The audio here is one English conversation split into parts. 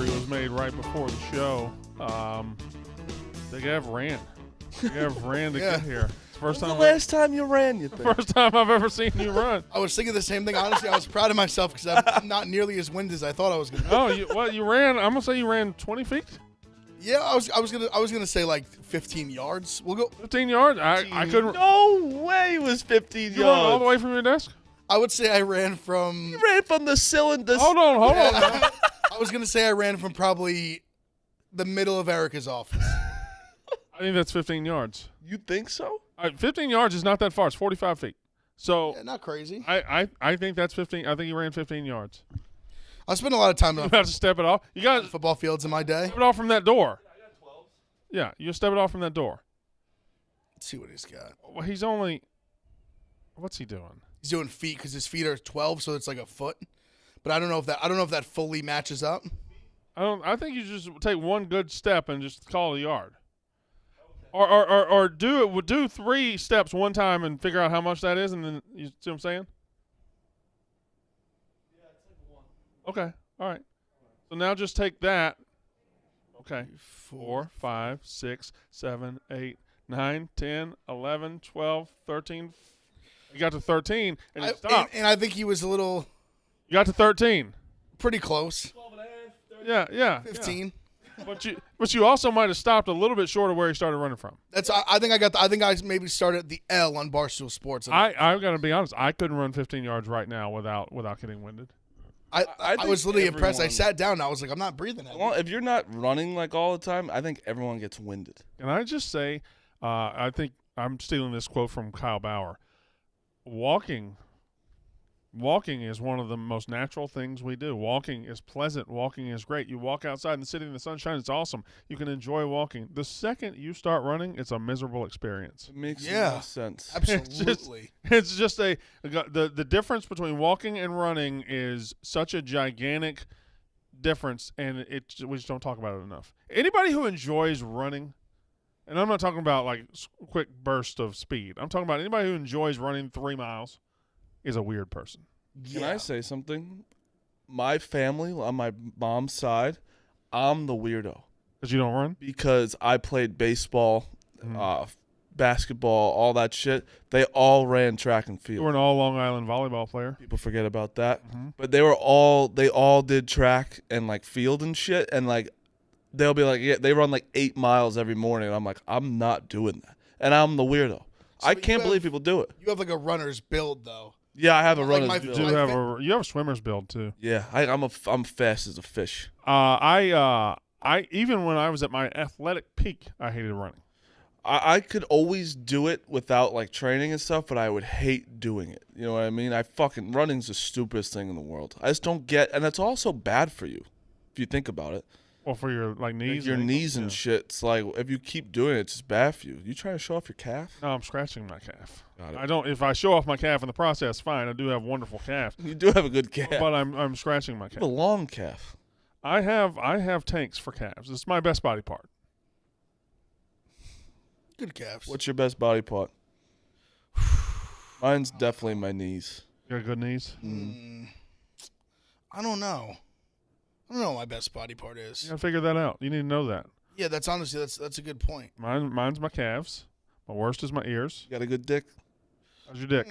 history was made right before the show. Big Ev ran. Big Ev ran to get here. When's the last time you ran, you think? First time I've ever seen you run. I was thinking the same thing. Honestly, I was proud of myself because I'm not nearly as winded as I thought I was going to be. Oh, you ran. I'm gonna say you ran 20 feet. Yeah, I was gonna say like 15 yards. We'll go 15 yards. I couldn't. No way it was 15 yards. You run all the way from your desk. I would say I ran from. You ran from the cylinder. Hold on. I was gonna say I ran from probably the middle of Erica's office. I think that's 15 yards. You think so? 15 yards is not that far. It's 45 feet. So Yeah, not crazy. I think that's 15. I think you ran 15 yards. I spent a lot of time You on have to step it off. You got to football fields in my day. step it off from that door. I got 12. Yeah, you step it off from that door. Let's see what he's got. Well, he's only. What's he doing? He's doing feet because his feet are 12, so it's like a foot. But I don't know if that fully matches up. I think you just take one good step and just call it a yard. Or do 3 steps one time and figure out how much that is, and then you see what I'm saying? Yeah, it's like 1. Okay, all right. So now just take that. Okay, 4, 5, 6, 7, 8, 9, 10, 11, 12, 13. You got to 13 and you stopped. And I think he was a little You got to 13. pretty close. 12 and a half, 13. Yeah. 15. Yeah. But you also might have stopped a little bit short of where he started running from. I think I maybe started at the L on Barstool Sports. I got to be honest. I couldn't run 15 yards right now without getting winded. I think was literally impressed. I everyone- sat down and I was like, I'm not breathing. Well, if you're not running like all the time, I think everyone gets winded. Can I just say, I think I'm stealing this quote from Kyle Bauer. Walking is one of the most natural things we do. Walking is pleasant. Walking is great. You walk outside in the city in the sunshine. It's awesome. You can enjoy walking. The second you start running, it's a miserable experience. It makes Yeah. no sense. Absolutely. It's just the difference between walking and running is such a gigantic difference, and we just don't talk about it enough. Anybody who enjoys running, and I'm not talking about like quick burst of speed. I'm talking about anybody who enjoys running 3 miles is a weird person. Can I say something? My family, on my mom's side, I'm the weirdo. Because you don't run? Because I played baseball, basketball, all that shit. They all ran track and You field. were an all Long Island volleyball player. People forget about that. But they all did track and like field and shit. And like, they'll be like, yeah, they run like 8 miles every morning. And I'm like, I'm not doing that. And I'm the weirdo. I can't believe people do it. You have like a runner's build though. Yeah, I have a runner's my- build. You my have a swimmer's build too. Yeah, I'm fast as a fish. I even when I was at my athletic peak, I hated running. I could always do it without like training and stuff, but I would hate doing it. You know what I mean? Running's the stupidest thing in the world. I just don't get, and it's also bad for you if you think about it. Well, for your like knees, Like your and knees ankles, and yeah. shit. It's like if you keep doing it, it's just bad for you. You trying to show off your calf? No, I'm scratching my calf. Got it. I don't. If I show off my calf in the process, fine. I do have a wonderful calf, You do have a good calf. but I'm scratching my You have a calf. long calf. I have tanks for calves. It's my best body part. Good calves. What's your best body part? Mine's definitely my knees. You got good knees. I don't know. I don't know what my best body part is. You gotta figure that out. You need to know that. Yeah, that's honestly that's a good point. Mine's my calves. My worst is my ears. You got a good dick? How's your dick?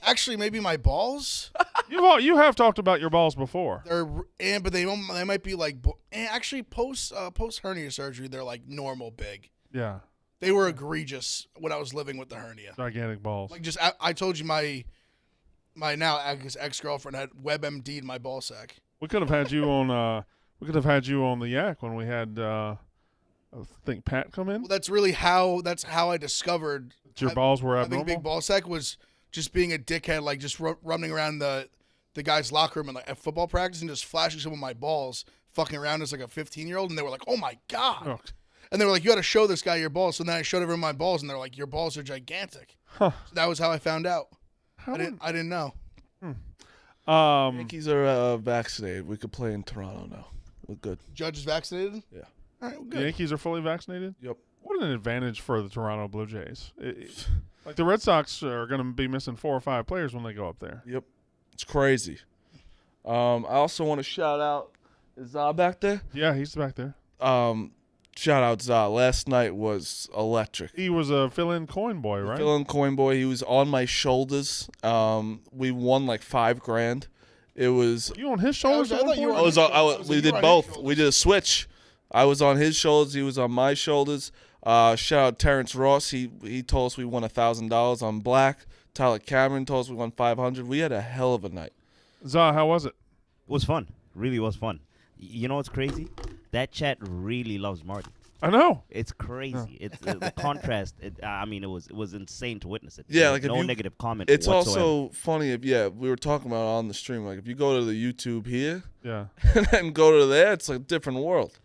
Actually, maybe my balls. You have talked about your balls before. But they might be like actually post hernia surgery. They're like normal big. Yeah, They were egregious when I was living with the hernia. gigantic balls. Like just I told you my now ex-girlfriend had WebMD'd my ball sack. We could have had you on. We could have had you on the Yak when we had. I think Pat come in. Well, that's how I discovered Your balls were I think abnormal. Big Ball Sack was just being a dickhead, like just running around the guy's locker room and like at football practice and just flashing some of my balls, fucking around as like a 15-year-old, and they were like, "Oh my god!" Oh, And they were like, "You got to show this guy your balls." So then I showed everyone my balls, and they're like, "Your balls are gigantic." Huh. So that was how I found out. How I didn't know. Yankees are vaccinated. We could play in Toronto now. We're good. Judge is vaccinated. Yeah. All right, well, the good. Yankees are fully vaccinated. Yep. What an advantage for the Toronto Blue Jays. Like the Red Sox are going to be missing 4 or 5 players when they go up there. Yep. It's crazy. I also want to shout out Is back there? Yeah, he's back there. Shout out Za. Last night was electric. He was a fill-in coin boy, right? Fill-in coin boy. He was on my shoulders. We won like $5,000. It was. You on his shoulders? I thought you were on We did both. We did a switch. I was on his shoulders. He was on my shoulders. Shout out Terrence Ross. He told us we won $1,000 on black. Tyler Cameron told us we won $500. We had a hell of a night. Zah, how was it? It was fun. Really was fun. You know what's crazy? That chat really loves Marty. I know. It's crazy. It's the contrast. It was insane to witness it. Yeah, like no negative comment. It's whatsoever. also funny if we were talking about it on the stream. Like if you go to the YouTube here, Yeah. and then go to there, it's like a different world.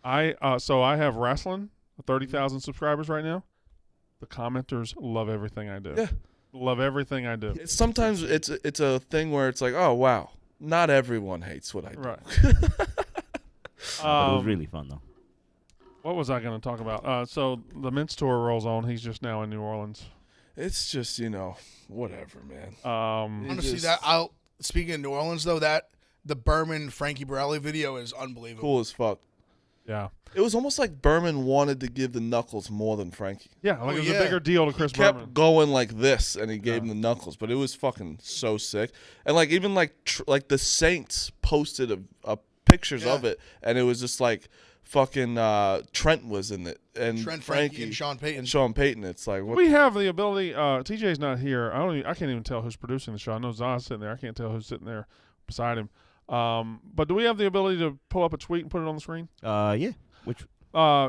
So I have wrestling, 30,000 subscribers right now. The commenters love everything I do. Yeah. Love everything I do. Sometimes it's a thing where it's like, oh wow, not everyone hates what I do. Right. It was really fun though. What was I going to talk about? So the Mints tour rolls on. He's just now in New Orleans. It's just whatever, man. Honestly, speaking of New Orleans though, that the Berman Frankie Borelli video is unbelievable. Cool as fuck. Yeah. It was almost like Berman wanted to give the knuckles more than Frankie. Yeah, like it was yeah. a bigger deal to Chris He kept Berman. going like this, and he gave him the knuckles, but it was fucking so sick. And like even like the Saints posted a pictures of it, and it was just like fucking Trent was in it, and Trent, Frankie, and Sean Payton. It's like what? We have the ability. TJ's not here. I can't even tell who's producing the show. I know Zah's sitting there. I can't tell who's sitting there beside him. But do we have the ability to pull up a tweet and put it on the screen? Yeah. Which?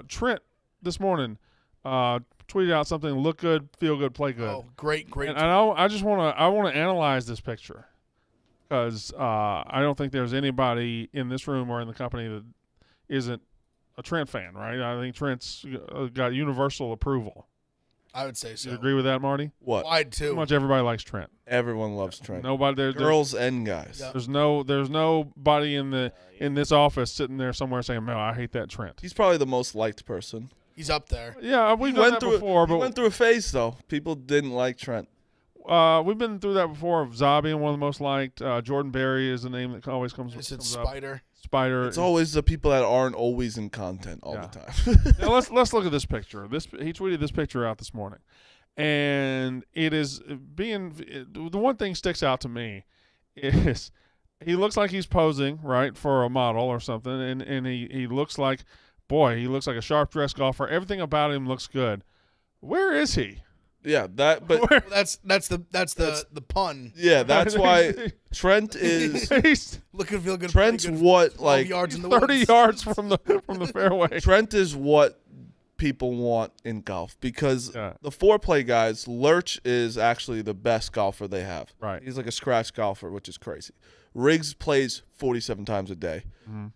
Trent this morning tweeted out something: "Look good, feel good, play good." Oh, great! And I just want to analyze this picture because I don't think there's anybody in this room or in the company that isn't a Trent fan, right? I think Trent's got universal approval. I would say so. You agree with that, Marty? What? Wide too. Pretty much everybody likes Trent. Everyone loves Trent. Nobody there. Girls and guys. Yeah. There's nobody in this office sitting there somewhere saying, "No, I hate that Trent." He's probably the most liked person. He's up there. Yeah, we've done that before, he went through a phase though. People didn't like Trent. we've been through that before. Of Zah being one of the most liked. Jordan Berry is the name that always comes up. Spider. Spider. It's always the people that aren't always in content all the time. Now let's look at this picture. He tweeted this picture out this morning, and it is the one thing sticks out to me is he looks like he's posing right for a model or something, and he looks like he looks like a sharp dressed golfer. Everything about him looks good. Where is he? Yeah, but that's the pun. Yeah, that's why Trent is He's Looking feel good. Trent's good, what 12 like yards in the 30 woods. yards from the fairway. Trent is what people want in golf because the foreplay guys, Lurch is actually the best golfer they have. Right. He's like a scratch golfer, which is crazy. Riggs plays 47 times a day. Mm-hmm.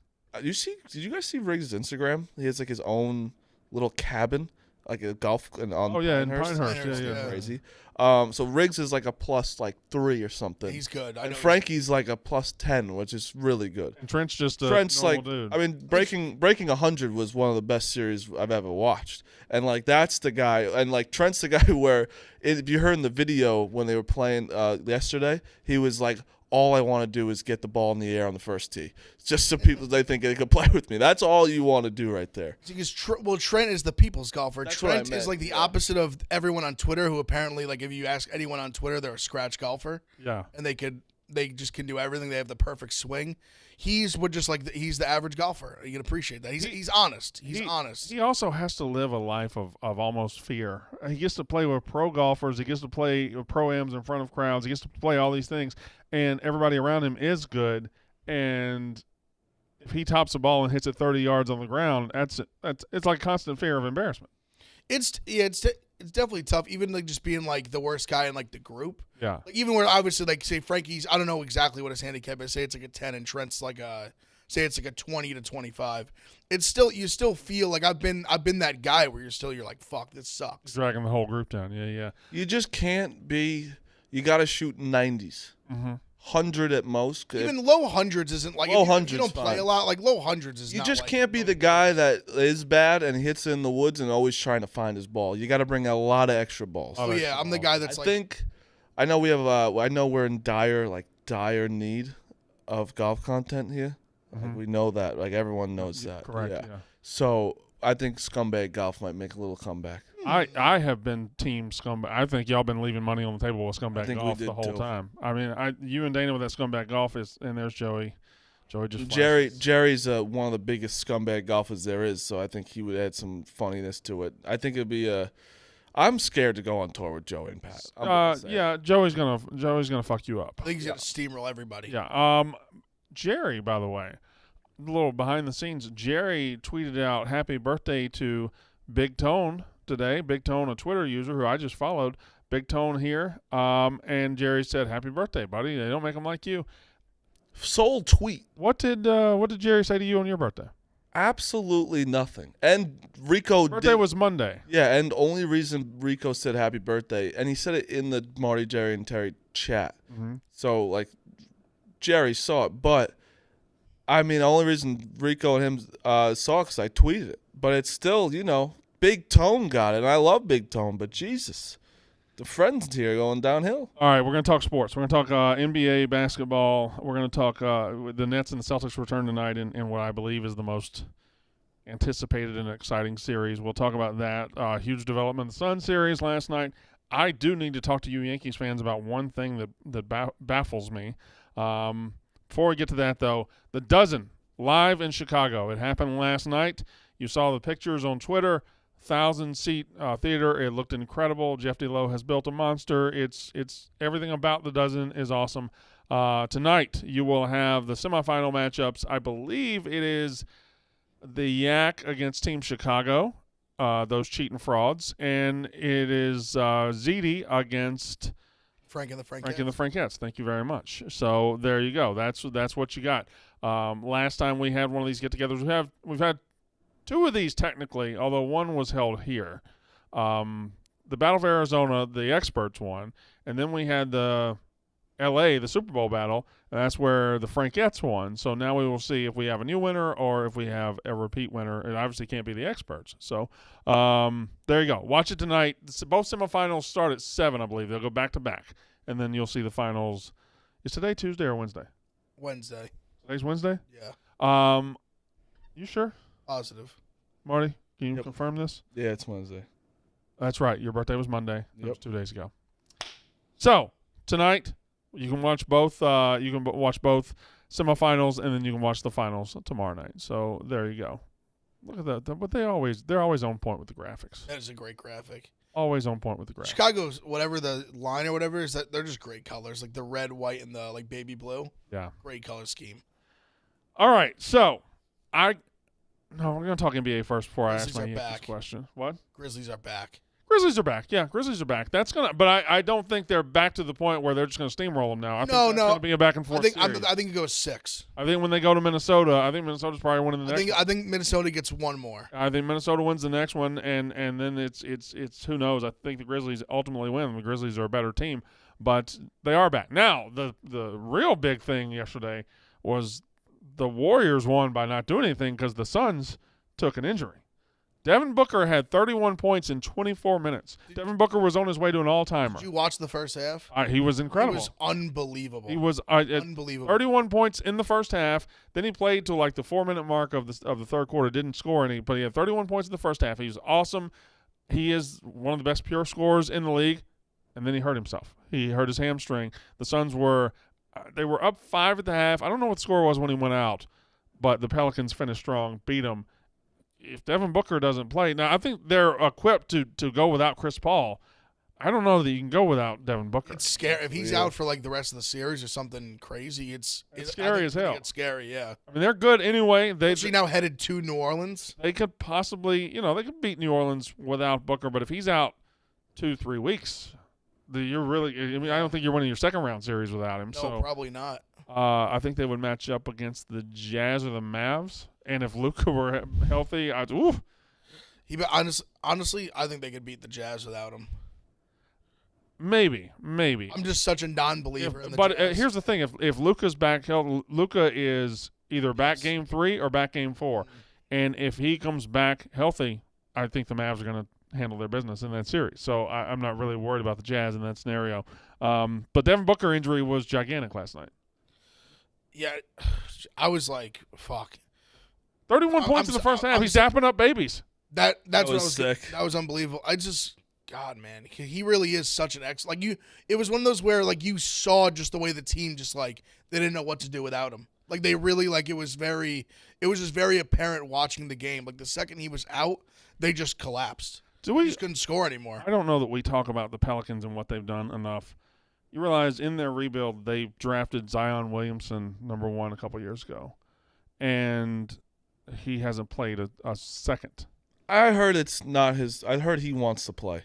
Did you guys see Riggs' Instagram? He has like his own little cabin, like a golf on in Pinehurst. Pinehurst. Yeah. Crazy. So Riggs is like a plus like 3 or something. He's good. And Frankie's like a plus 10, which is really good. And Trent's just a Trent's normal like, dude. I mean, breaking 100 was one of the best series I've ever watched, and like that's the guy, and like Trent's the guy where if you heard in the video when they were playing yesterday, he was like, all I want to do is get the ball in the air on the first tee, just so people they think they can play with me. That's all you want to do right there. Because Trent is the people's golfer. That's what I Trent is meant, like the opposite of everyone on Twitter, who apparently, like, if you ask anyone on Twitter, they're a scratch golfer. Yeah. And they just can do everything. They have the perfect swing. He's the average golfer. You can appreciate that. He's honest. He's honest. He also has to live a life of almost fear. He gets to play with pro golfers. He gets to play with pro-ams in front of crowds. He gets to play all these things, and everybody around him is good. And if he tops a ball and hits it 30 yards on the ground, it's like constant fear of embarrassment. It's definitely tough, even like just being like the worst guy in like the group. Yeah. Like even where obviously like say Frankie's, I don't know exactly what his handicap is. Say it's like a 10 and Trent's like say it's like a 20 to 25. It's still, you still feel like I've been that guy where you're like, fuck, this sucks. Dragging the whole group down. Yeah. You just can't be. You got to shoot 90s. 100 at most. Even low hundreds isn't like, Low if hundreds you don't play fine. a lot, like low hundreds is You not just like, can't be the guy that is bad and hits in the woods and always trying to find his ball. You got to bring a lot of extra balls. Oh yeah, I'm the guy that's I know we have. I know we're in dire need of golf content here. Like, we know that. Like, everyone knows that. Correct. Yeah. So I think Scumbag Golf might make a little comeback. I have been team Scumbag. I think y'all been leaving money on the table with Scumbag think we Golf did the whole too. time. I mean, you and Dana with that Scumbag Golf and there's Joey. Joey just Jerry's one of the biggest scumbag golfers there is, so I think he would add some funniness to it. I think it'd be I'm scared to go on tour with Joey and Pat. Yeah, Joey's gonna fuck you up. I think he's gonna steamroll everybody. Yeah. Jerry, by the way, a little behind the scenes. Jerry tweeted out happy birthday to Big Tone today. Big Tone, a Twitter user who I just followed. Big Tone here. And Jerry said, "Happy birthday, buddy. They don't make them like you." Soul tweet. What did Jerry say to you on your birthday? Absolutely nothing. And Rico Birthday was Monday. Yeah, and only reason Rico said happy birthday, and he said it in the Marty, Jerry, and Terry chat. Mm-hmm. So, like, Jerry saw it. But, I mean, the only reason Rico and him saw it because I tweeted it. But it's still, Big Tone got it. And I love Big Tone, but Jesus. The friends here going downhill. All right, we're going to talk sports. We're going to talk NBA basketball. We're going to talk the Nets and the Celtics return tonight in what I believe is the most anticipated and exciting series. We'll talk about that. Huge development in the Sun series last night. I do need to talk to you Yankees fans about one thing that baffles me. Before we get to that, though, the Dozen live in Chicago. It happened last night. You saw the pictures on Twitter. 1,000-seat theater. It looked incredible. Jeff DeLoe has built a monster. It's everything about the Dozen is awesome. Tonight you will have the semifinal matchups. I believe it is the Yak against Team Chicago, those cheating frauds, and it is ZD against Frank and the Frankettes. Thank you very much. So there you go. That's what you got. Last time we had one of these get-togethers, we've had two of these technically, although one was held here. The Battle of Arizona, the experts won, and then we had the L.A., the Super Bowl battle, and that's where the Frankettes won. So now we will see if we have a new winner or if we have a repeat winner. It obviously can't be the experts. So there you go. Watch it tonight. Both semifinals start at 7, I believe. They'll go back-to-back, and then you'll see the finals. Is today Tuesday or Wednesday? Wednesday. Today's Wednesday? Yeah. You sure? Positive. Marty, can you confirm this? Yeah, it's Wednesday. That's right. Your birthday was Monday. That was Yep. 2 days ago. So tonight you can watch both. Watch both semifinals, and then you can watch the finals tomorrow night. So there you go. Look at that. But they're always on point with the graphics. That is a great graphic. Always on point with the graphics. Chicago's whatever the line or whatever is, that they're just great colors, like the red, white, and the baby blue. Yeah. Great color scheme. All right. So we're gonna talk NBA first before I ask Grizzlies my are Yankees back. question. What? Grizzlies are back. Grizzlies are back. Yeah, Grizzlies are back. But I don't think they're back to the point where they're just going to steamroll them now. I think that's going to be a back and forth series. I think it goes 6. I think when they go to Minnesota, I think Minnesota's probably winning the next one. I think Minnesota gets one more. I think Minnesota wins the next one, and then it's who knows. I think the Grizzlies ultimately win. The Grizzlies are a better team, but they are back. Now, the real big thing yesterday was the Warriors won by not doing anything because the Suns took an injury. Devin Booker had 31 points in 24 minutes. Devin Booker was on his way to an all-timer. Did you watch the first half? He was incredible. He was unbelievable. He was unbelievable. 31 points in the first half. Then he played to like the 4-minute mark of the third quarter. Didn't score any, but he had 31 points in the first half. He was awesome. He is one of the best pure scorers in the league. And then he hurt himself. He hurt his hamstring. The Suns were up 5 at the half. I don't know what the score was when he went out, but the Pelicans finished strong, beat them. If Devin Booker doesn't play, now I think they're equipped to go without Chris Paul. I don't know that you can go without Devin Booker. It's scary. If he's out for like the rest of the series or something crazy, it's scary as hell. It's scary, yeah. I mean, they're good anyway. They're now headed to New Orleans. They could possibly, they could beat New Orleans without Booker, but if he's out 2-3 weeks, you're really. I mean, I don't think you're winning your second round series without him. No, so probably not. I think they would match up against the Jazz or the Mavs. And if Luka were healthy, Honestly, I think they could beat the Jazz without him. Maybe. I'm just such a non-believer in the But Jazz. Here's the thing: if Luka's back healthy, Luka is either back game 3 or back game 4, and if he comes back healthy, I think the Mavs are going to handle their business in that series. So I'm not really worried about the Jazz in that scenario. But Devin Booker injury was gigantic last night. Yeah, I was like, fuck. 31 points in the first half. He's dapping up babies. That's what I was was sick. That was unbelievable. God, man, he really is such an it was one of those where like you saw just the way the team just like they didn't know what to do without him. Like they really it was just very apparent watching the game. Like the second he was out, they just collapsed. They just couldn't score anymore. I don't know that we talk about the Pelicans and what they've done enough. You realize in their rebuild they drafted Zion Williamson #1 a couple years ago, and he hasn't played a second. I heard it's not his. I heard he wants to play.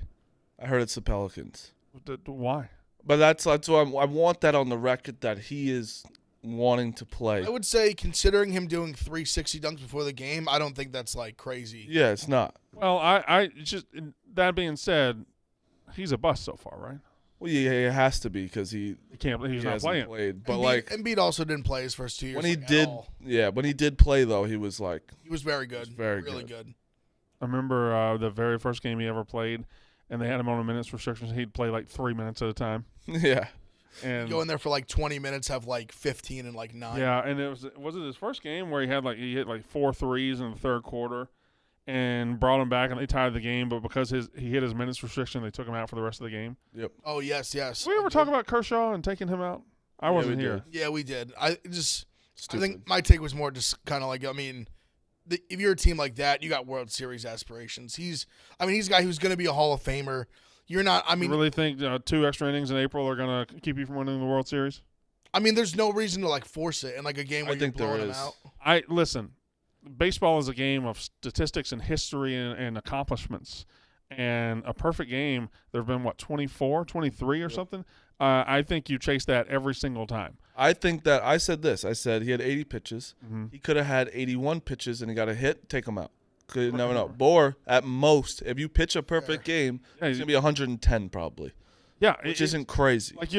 I heard it's the Pelicans. Why? But that's why I want that on the record that he is wanting to play. I would say, considering him doing 360 dunks before the game, I don't think that's like crazy. Yeah, it's not. Well, I just that being said, he's a bust so far, right? Well, yeah, it has to be because he's not hasn't playing. played. But Embiid also didn't play his first 2 years. when he at did, all. when he did play though, he was very good. very really good. I remember the very first game he ever played, and they had him on a minutes restrictions. He'd play like 3 minutes at a time. Yeah. And go in there for like 20 minutes, have like 15 and like 9. Yeah, and was it his first game where he hit like 4 threes in the third quarter, and brought him back and they tied the game. But because he hit his minutes restriction, they took him out for the rest of the game. Yep. Oh yes. Did we ever talk about Kershaw and taking him out? I wasn't we here. did. Yeah, we did. I Stupid. think my take was more just kind of like, if you're a team like that, you got World Series aspirations. He's a guy who's going to be a Hall of Famer. You're not. You really think 2 extra innings in April are going to keep you from winning the World Series? There's no reason to like force it in like a game where you're blowing him out. Listen. Baseball is a game of statistics and history and accomplishments. And a perfect game, there have been, 24, 23 or something? I think you chase that every single time. I think that I said this. I said he had 80 pitches. Mm-hmm. He could have had 81 pitches and he got a hit, take him out. Could never know. Or at most, if you pitch a perfect game, it's going to be 110 probably. Yeah. Which isn't crazy. Like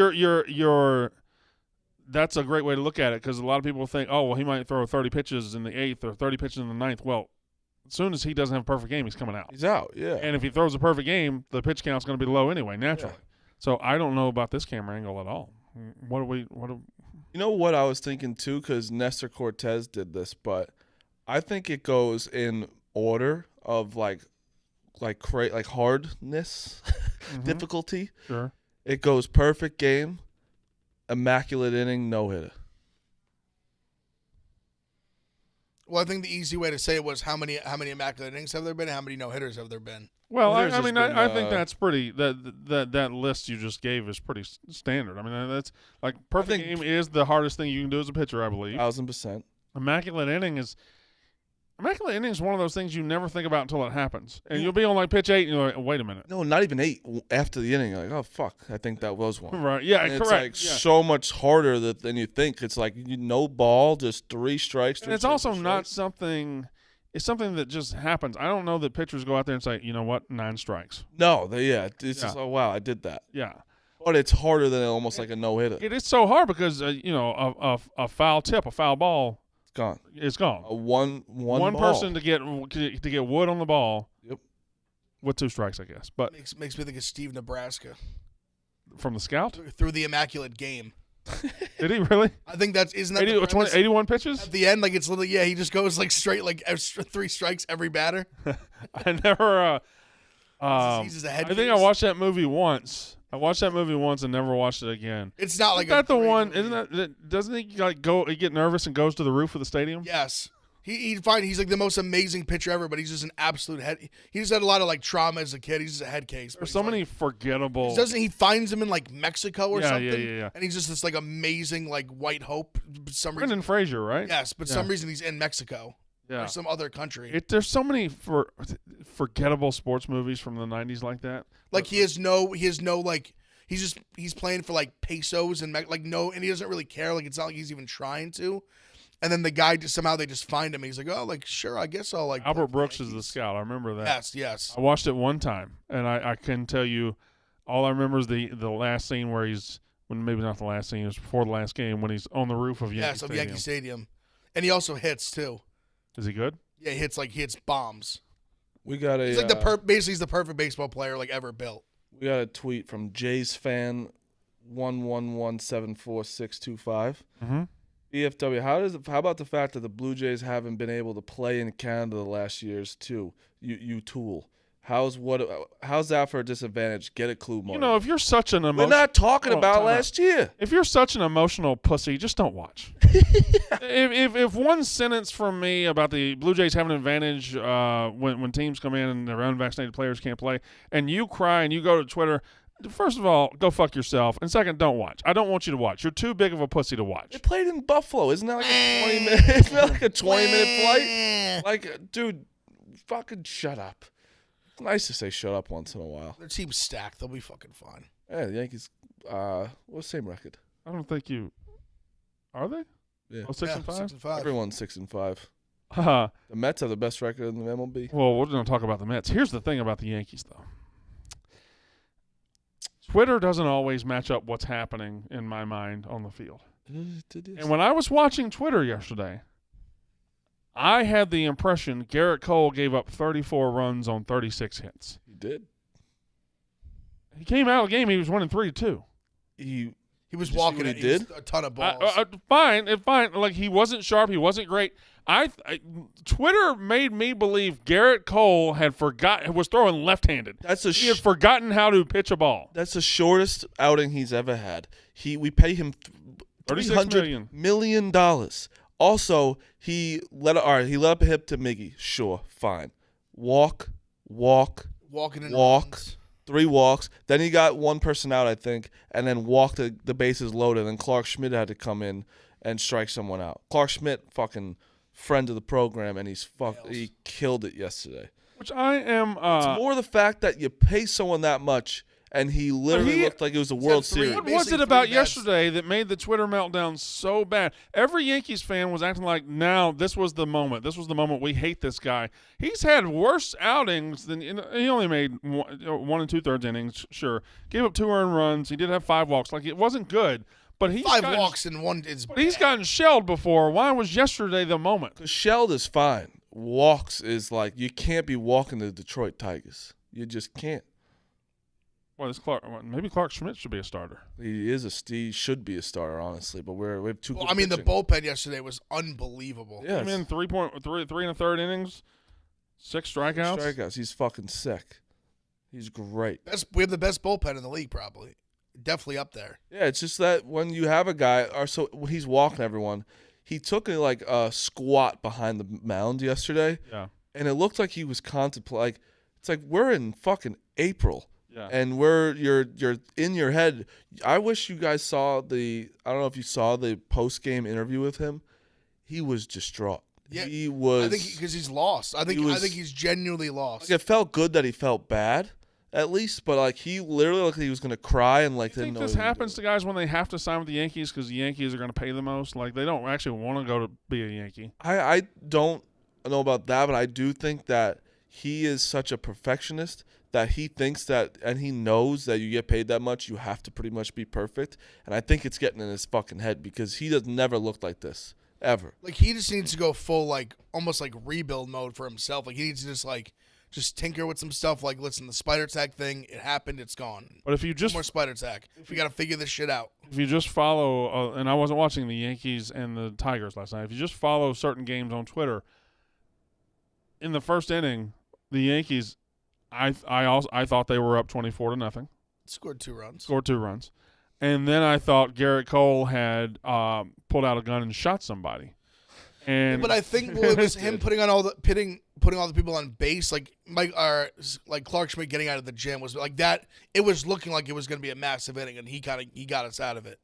that's a great way to look at it because a lot of people think, oh, well, he might throw 30 pitches in the 8th or 30 pitches in the 9th. Well, as soon as he doesn't have a perfect game, he's coming out. He's out, yeah. And if he throws a perfect game, the pitch count's going to be low anyway, naturally. Yeah. So I don't know about this camera angle at all. You know what I was thinking too, because Nestor Cortez did this, but I think it goes in order of like hardness, difficulty. Sure. It goes perfect game, immaculate inning, no hitter. Well, I think the easy way to say it was how many immaculate innings have there been, and how many no hitters have there been? Well, I think that's pretty. That list you just gave is pretty standard. That's like perfect game is the hardest thing you can do as a pitcher, I believe. 1,000%. Immaculate inning is one of those things you never think about until it happens, and you'll be on like pitch 8, and you're like, wait a minute. No, not even 8. After the inning, you're like, oh fuck, I think that was one. Right? Yeah, and correct. It's like so much harder than you think. It's like no ball, just 3 strikes. And it's also not something. It's something that just happens. I don't know that pitchers go out there and say, you know what, 9 strikes. No, it's just, oh, wow, I did that. Yeah. But it's harder than almost like a no-hitter. It is so hard because, a foul tip, a foul ball. It's gone. It's gone. One ball. person to get wood on the ball. Yep. With 2 strikes, I guess. But makes me think of Steve Nebraska. From the scout? Through the immaculate game. Did he really? I think isn't that 81 pitches? At the end, like it's literally, he just goes like straight, like 3 strikes every batter. I never. I think I watched that movie once. And never watched it again. It's not like isn't that the one? Movie. Isn't that? Doesn't he like go? He get nervous and goes to the roof of the stadium. Yes. He's like the most amazing pitcher ever, but he's just an absolute head. He just had a lot of like trauma as a kid. He's just a head case. There's so many forgettable. He finds him in like Mexico or something? Yeah. And he's just this like amazing like white hope. Brendan Fraser, right? Yes, but some reason he's in Mexico. Yeah. Or some other country. There's so many forgettable sports movies from the 90s like that. Like he has no like he's playing for like pesos and like no, and he doesn't really care. Like it's not like he's even trying to. And then the guy somehow they just find him. And he's like, oh, like sure, I guess I'll like. Albert Brooks is the scout. I remember that. Yes. I watched it one time, and I can tell you, all I remember is the last scene where maybe not the last scene, it was before the last game when he's on the roof of Yankee Stadium. Yankee Stadium, and he also hits too. Is he good? Yeah, he hits bombs. We got he's like basically he's the perfect baseball player like ever built. We got a tweet from Jay's fan 1117465. Mm-hmm. BFW, how about the fact that the Blue Jays haven't been able to play in Canada the last years too? You tool. How's that for a disadvantage? Get a clue, Marty. You know, if you're such an We're not talking about last year. If you're such an emotional pussy, just don't watch. if one sentence from me about the Blue Jays having an advantage when teams come in and their unvaccinated players can't play, and you cry and you go to Twitter, first of all, go fuck yourself, and second, don't watch. I don't want you to watch. You're too big of a pussy to watch. They played in Buffalo. Isn't that like a 20-minute? Isn't that like a 20-minute flight? Like, dude, fucking shut up. It's nice to say shut up once in a while. Their team's stacked. They'll be fucking fine. Yeah, the Yankees. What's same record? I don't think you. Are they? Yeah. Oh, 6 and 5. 6-5. Everyone's 6-5. The Mets have the best record in the MLB. Well, we're going to talk about the Mets. Here's the thing about the Yankees, though. Twitter doesn't always match up what's happening in my mind on the field. And when I was watching Twitter yesterday, I had the impression Garrett Cole gave up 34 runs on 36 hits. He did. He came out of the game, he was winning 3-2. He was walking he it. did? A ton of balls. Fine. Like, he wasn't sharp. He wasn't great. Twitter made me believe Garrett Cole was throwing left-handed. He had forgotten how to pitch a ball. That's the shortest outing he's ever had. We pay him $300 million. Also, he let up a hip to Miggy. Sure, fine. Walking in runs. 3 walks. Then he got one person out, I think, and then walked the bases loaded. And Clark Schmidt had to come in and strike someone out. Clark Schmidt, fucking friend of the program, and he killed it yesterday. Which I am. It's more the fact that you pay someone that much, and he literally looked like it was a World Series. What was it about yesterday that made the Twitter meltdown so bad? Every Yankees fan was acting like, now this was the moment. This was the moment. We hate this guy. He's had worse outings than he only made 1 2/3 innings. Sure, gave up 2 earned runs. He did have 5 walks. Like, it wasn't good. But he's 5 walks in one is. But he's gotten shelled before. Why was yesterday the moment? Because shelled is fine. Walks is like, you can't be walking the Detroit Tigers. You just can't. Well, maybe Clark Schmidt should be a starter. He should be a starter, honestly. But we have 2. Well, I mean, the bullpen yesterday was unbelievable. Yeah, I mean, 3 1/3 innings, 6 strikeouts. He's fucking sick. He's great. We have the best bullpen in the league, probably. Definitely up there. Yeah, it's just that when you have a guy, he's walking everyone. He took a squat behind the mound yesterday. Yeah. And it looked like he was contemplating. Like, it's like we're in fucking April. Yeah. And you're in your head. I wish you guys saw I don't know if you saw the post game interview with him. He was distraught. Yeah, he was. I think because he's lost. I think he's genuinely lost. Like, it felt good that he felt bad, at least, but like he literally looked like he was gonna cry and like. You think this happens to guys when they have to sign with the Yankees because the Yankees are gonna pay the most? Like, they don't actually want to go to be a Yankee. I don't know about that, but I do think that he is such a perfectionist that he thinks that, and he knows that you get paid that much, you have to pretty much be perfect. And I think it's getting in his fucking head because he does never look like this, ever. Like, he just needs to go full, like, almost like rebuild mode for himself. Like, he needs to just tinker with some stuff. Like, listen, the spider tag thing, it happened, it's gone. But if you just no more spider tag, we got to figure this shit out. If you just follow, and I wasn't watching the Yankees and the Tigers last night. If you just follow certain games on Twitter, in the first inning, the Yankees, I thought they were up 24-0. Scored 2 runs. And then I thought Garrett Cole had pulled out a gun and shot somebody. And but I think it was him putting all the people on base, like Clark Schmidt getting out of the gym was like that. It was looking like it was going to be a massive inning, and he got us out of it.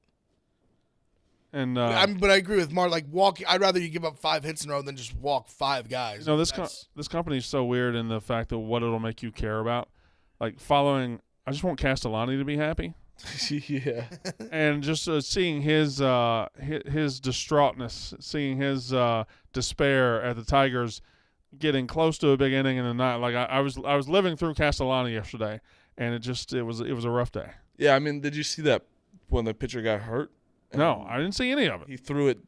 And but I agree with Mark. Like, walking, I'd rather you give up 5 hits in a row than just walk 5 guys. No, this company is so weird in the fact of what it'll make you care about. Like, following, I just want Castellani to be happy. Yeah. And just seeing his distraughtness, seeing his despair at the Tigers getting close to a big inning in the night. Like, I was living through Castellani yesterday, and it was a rough day. Yeah, I mean, did you see that when the pitcher got hurt? No, I didn't see any of it. He threw it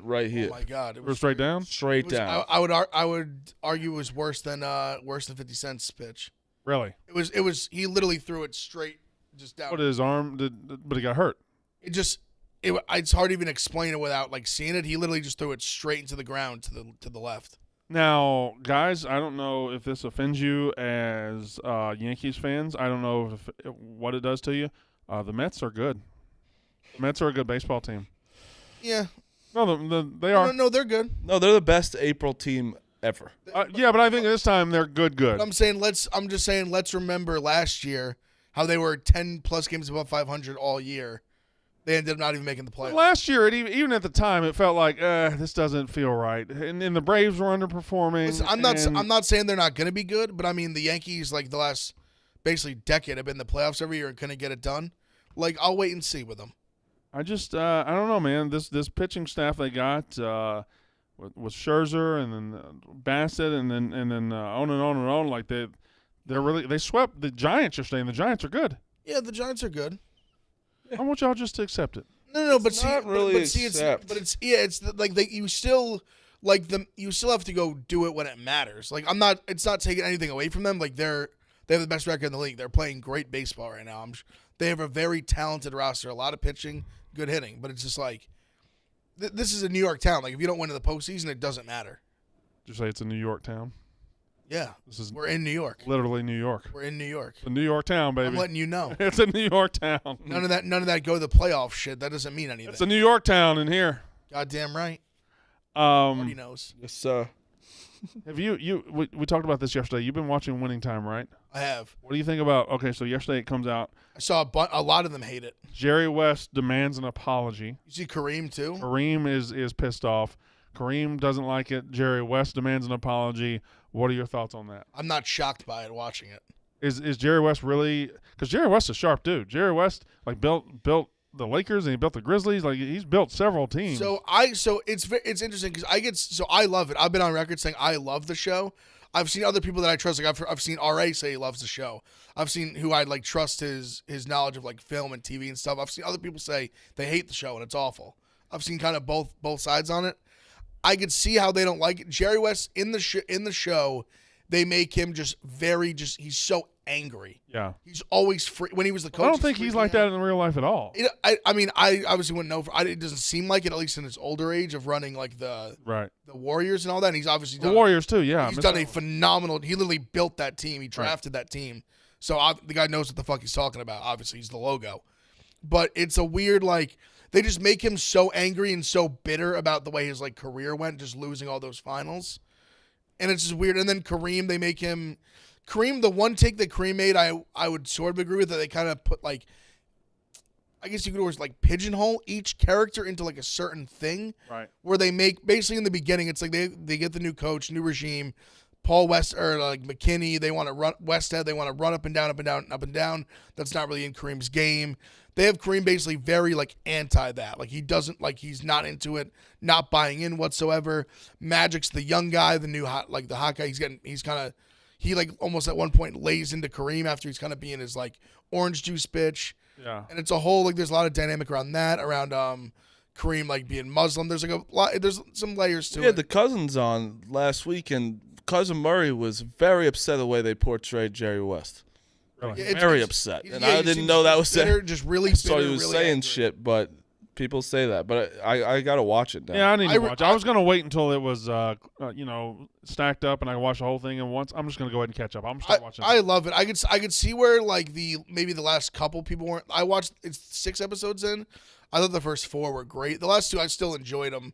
right here. Oh my God! It was straight down. Straight down. I would argue it was worse than 50 Cent's pitch. Really? It was. He literally threw it straight just down. What, his arm did? But he got hurt. It it's hard to even explain it without like seeing it. He literally just threw it straight into the ground to the left. Now, guys, I don't know if this offends you as Yankees fans. I don't know what it does to you. The Mets are good. The Mets are a good baseball team. Yeah. No, they are. No, they're good. No, they're the best April team ever. Yeah, but I think this time they're good. But I'm just saying, let's remember last year how they were 10 plus games above 500 all year. They ended up not even making the playoffs. Last year, even at the time, it felt like this doesn't feel right, and the Braves were underperforming. Listen, I'm not saying they're not going to be good, but I mean the Yankees, like the last basically decade, have been in the playoffs every year and couldn't get it done. Like I'll wait and see with them. I just I don't know, man. This pitching staff they got with Scherzer and then Bassett and then on and on and on. Like they swept the Giants yesterday, and the Giants are good. Yeah, the Giants are good. I want y'all just to accept it. No, but see, not really but see, accept. it's like you still you still have to go do it when it matters. Like it's not taking anything away from them. Like they have the best record in the league. They're playing great baseball right now. They have a very talented roster, a lot of pitching, good hitting. But it's just like this is a New York town. Like if you don't win in the postseason, it doesn't matter. Did you say it's a New York town? Yeah, we're in New York. Literally New York. We're in New York. It's a New York town, baby. I'm letting you know. It's a New York town. None of that go to the playoff shit. That doesn't mean anything. It's a New York town in here. Goddamn right. Already knows. Yes, sir. Have we talked about this yesterday. You've been watching Winning Time, right? I have. What do you think about? Okay, so yesterday it comes out. I saw a lot of them hate it. Jerry West demands an apology. You see Kareem too. Kareem is pissed off. Kareem doesn't like it. Jerry West demands an apology. What are your thoughts on that? I'm not shocked by it watching it. Is Jerry West really? Because Jerry West is a sharp dude. Jerry West like built the Lakers and he built the Grizzlies. Like he's built several teams. So it's interesting because I love it. I've been on record saying I love the show. I've seen other people that I trust. Like I've seen RA say he loves the show. I've seen who I like trust his knowledge of like film and TV and stuff. I've seen other people say they hate the show and it's awful. I've seen kind of both sides on it. I could see how they don't like it. Jerry West in the show, they make him he's so angry. Yeah. He's always free. When he was the coach, I don't think he's like that in real life at all. I mean, I obviously wouldn't know. It doesn't seem like it, at least in his older age of running like the Warriors and all that. And he's obviously done the Warriors too. Yeah, he's done a phenomenal. He literally built that team. He drafted that team. So the guy knows what the fuck he's talking about. Obviously, he's the logo. But it's a weird like. They just make him so angry and so bitter about the way his like career went, just losing all those finals. And it's just weird. And then Kareem, they make him the one take that Kareem made, I would sort of agree with that. They kind of put like, I guess you could always like pigeonhole each character into like a certain thing. Right. Where they make basically in the beginning, it's like they get the new coach, new regime, Paul West or like McKinney. They want to run Westhead. They want to run up and down, up and down, up and down. That's not really in Kareem's game. They have Kareem basically very like anti that. Like he doesn't like he's not into it, not buying in whatsoever. Magic's the young guy, the new hot the hot guy. He like almost at one point lays into Kareem after he's kind of being his like orange juice bitch. Yeah. And it's a whole like there's a lot of dynamic around that, around Kareem like being Muslim. There's like a lot there's some layers to it. We had the Cousins on last week and Cousin Murray was very upset the way they portrayed Jerry West. Really? Yeah, Very upset. And I didn't know that was bitter, just really I saw bitter, he was really saying angry. shit, but people say that. But I got to watch it now. Yeah, I need to watch. I was gonna wait until it was stacked up and I could watch the whole thing at once. I'm just gonna go ahead and catch up. I'm gonna start watching. I love it. I could see where like maybe the last couple people weren't. I watched it's 6 episodes in. I thought the first 4 were great. The last 2 I still enjoyed them.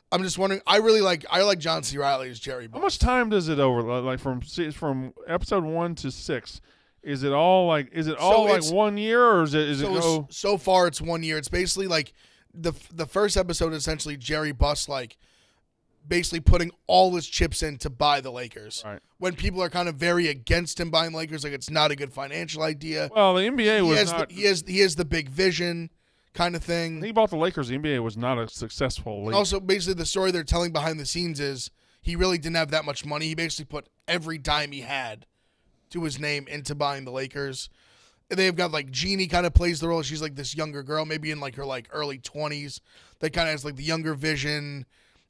I'm just wondering. I like John C. Reilly as Jerry. How much time does it over? Like from episode 1 to 6? Is it all like 1 year or is it go? So far it's 1 year. It's basically like the first episode is essentially Jerry Buss like basically putting all his chips in to buy the Lakers. Right. When people are kind of very against him buying the Lakers, like it's not a good financial idea. Well, the NBA was not. He has the big vision kind of thing. He bought the Lakers. The NBA was not a successful league. And also, basically, the story they're telling behind the scenes is he really didn't have that much money. He basically put every dime he had to his name into buying the Lakers. And they've got like Jeannie kind of plays the role. She's like this younger girl, maybe in like her like early 20s. That kind of has like the younger vision.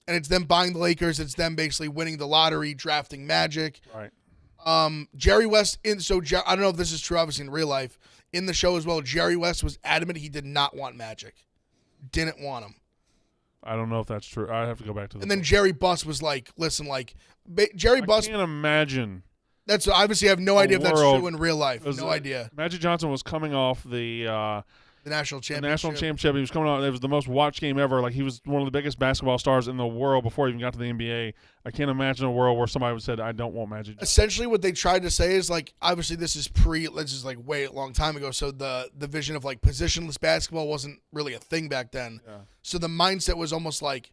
And it's them buying the Lakers. It's them basically winning the lottery, drafting Magic. Right. Jerry West I don't know if this is true, obviously in real life. In the show as well, Jerry West was adamant he did not want Magic. didn't want him. I don't know if that's true. I have to go back to the. And then Jerry Buss was like, listen, like, Jerry Buss. I can't imagine. That's obviously I have no idea if that's world- true in real life. was, No idea. Magic Johnson was coming off the National championship. national championship. He was coming on. It was the most watched game ever. Like he was one of the biggest basketball stars in the world before he even got to the NBA. I can't imagine a world where somebody would said, "I don't want Magic Johnson." Essentially, what they tried to say is like, obviously, this is like way a long time ago. So the vision of like positionless basketball wasn't really a thing back then. Yeah. So the mindset was almost like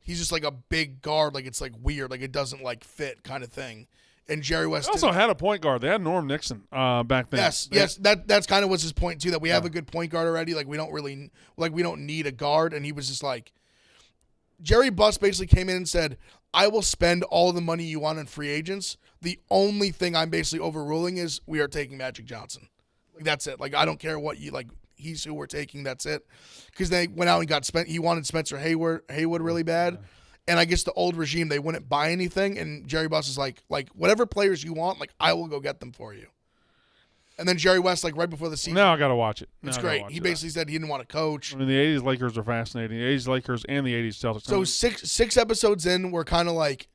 he's just like a big guard. Like it's like weird. Like it doesn't like fit kind of thing. And Jerry West They also had a point guard. They had Norm Nixon back then. Yes. That's kind of what's his point too. That we have a good point guard already. Like we don't need a guard. And he was just like, Jerry Buss basically came in and said, "I will spend all the money you want on free agents. The only thing I'm basically overruling is we are taking Magic Johnson. Like that's it. Like I don't care what you like. He's who we're taking. That's it." Because they went out and got he wanted Spencer Haywood really bad. And I guess the old regime, they wouldn't buy anything. And Jerry Buss is like whatever players you want, like I will go get them for you. And then Jerry West, like right before the season, Now I got to watch it. it's great. He basically said he didn't want to coach. I mean, the '80s Lakers are fascinating. The '80s Lakers and the '80s Celtics. So six episodes in, we're kind of like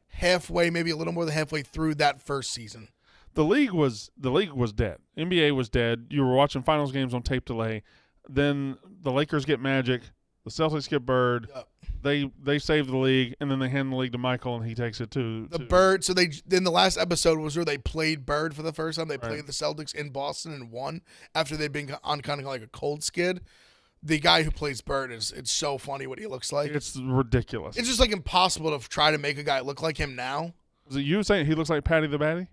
halfway, maybe a little more than halfway through that first season. The league was dead. NBA was dead. You were watching finals games on tape delay. Then the Lakers get Magic. The Celtics get Bird. Yep. They save the league, and then they hand the league to Michael, and he takes it to Bird. So then the last episode was where they played Bird for the first time. They played the Celtics in Boston and won after they'd been on kind of like a cold skid. The guy who plays Bird it's so funny what he looks like. It's ridiculous. It's just like impossible to try to make a guy look like him now. Was it you saying he looks like Patty the Batty?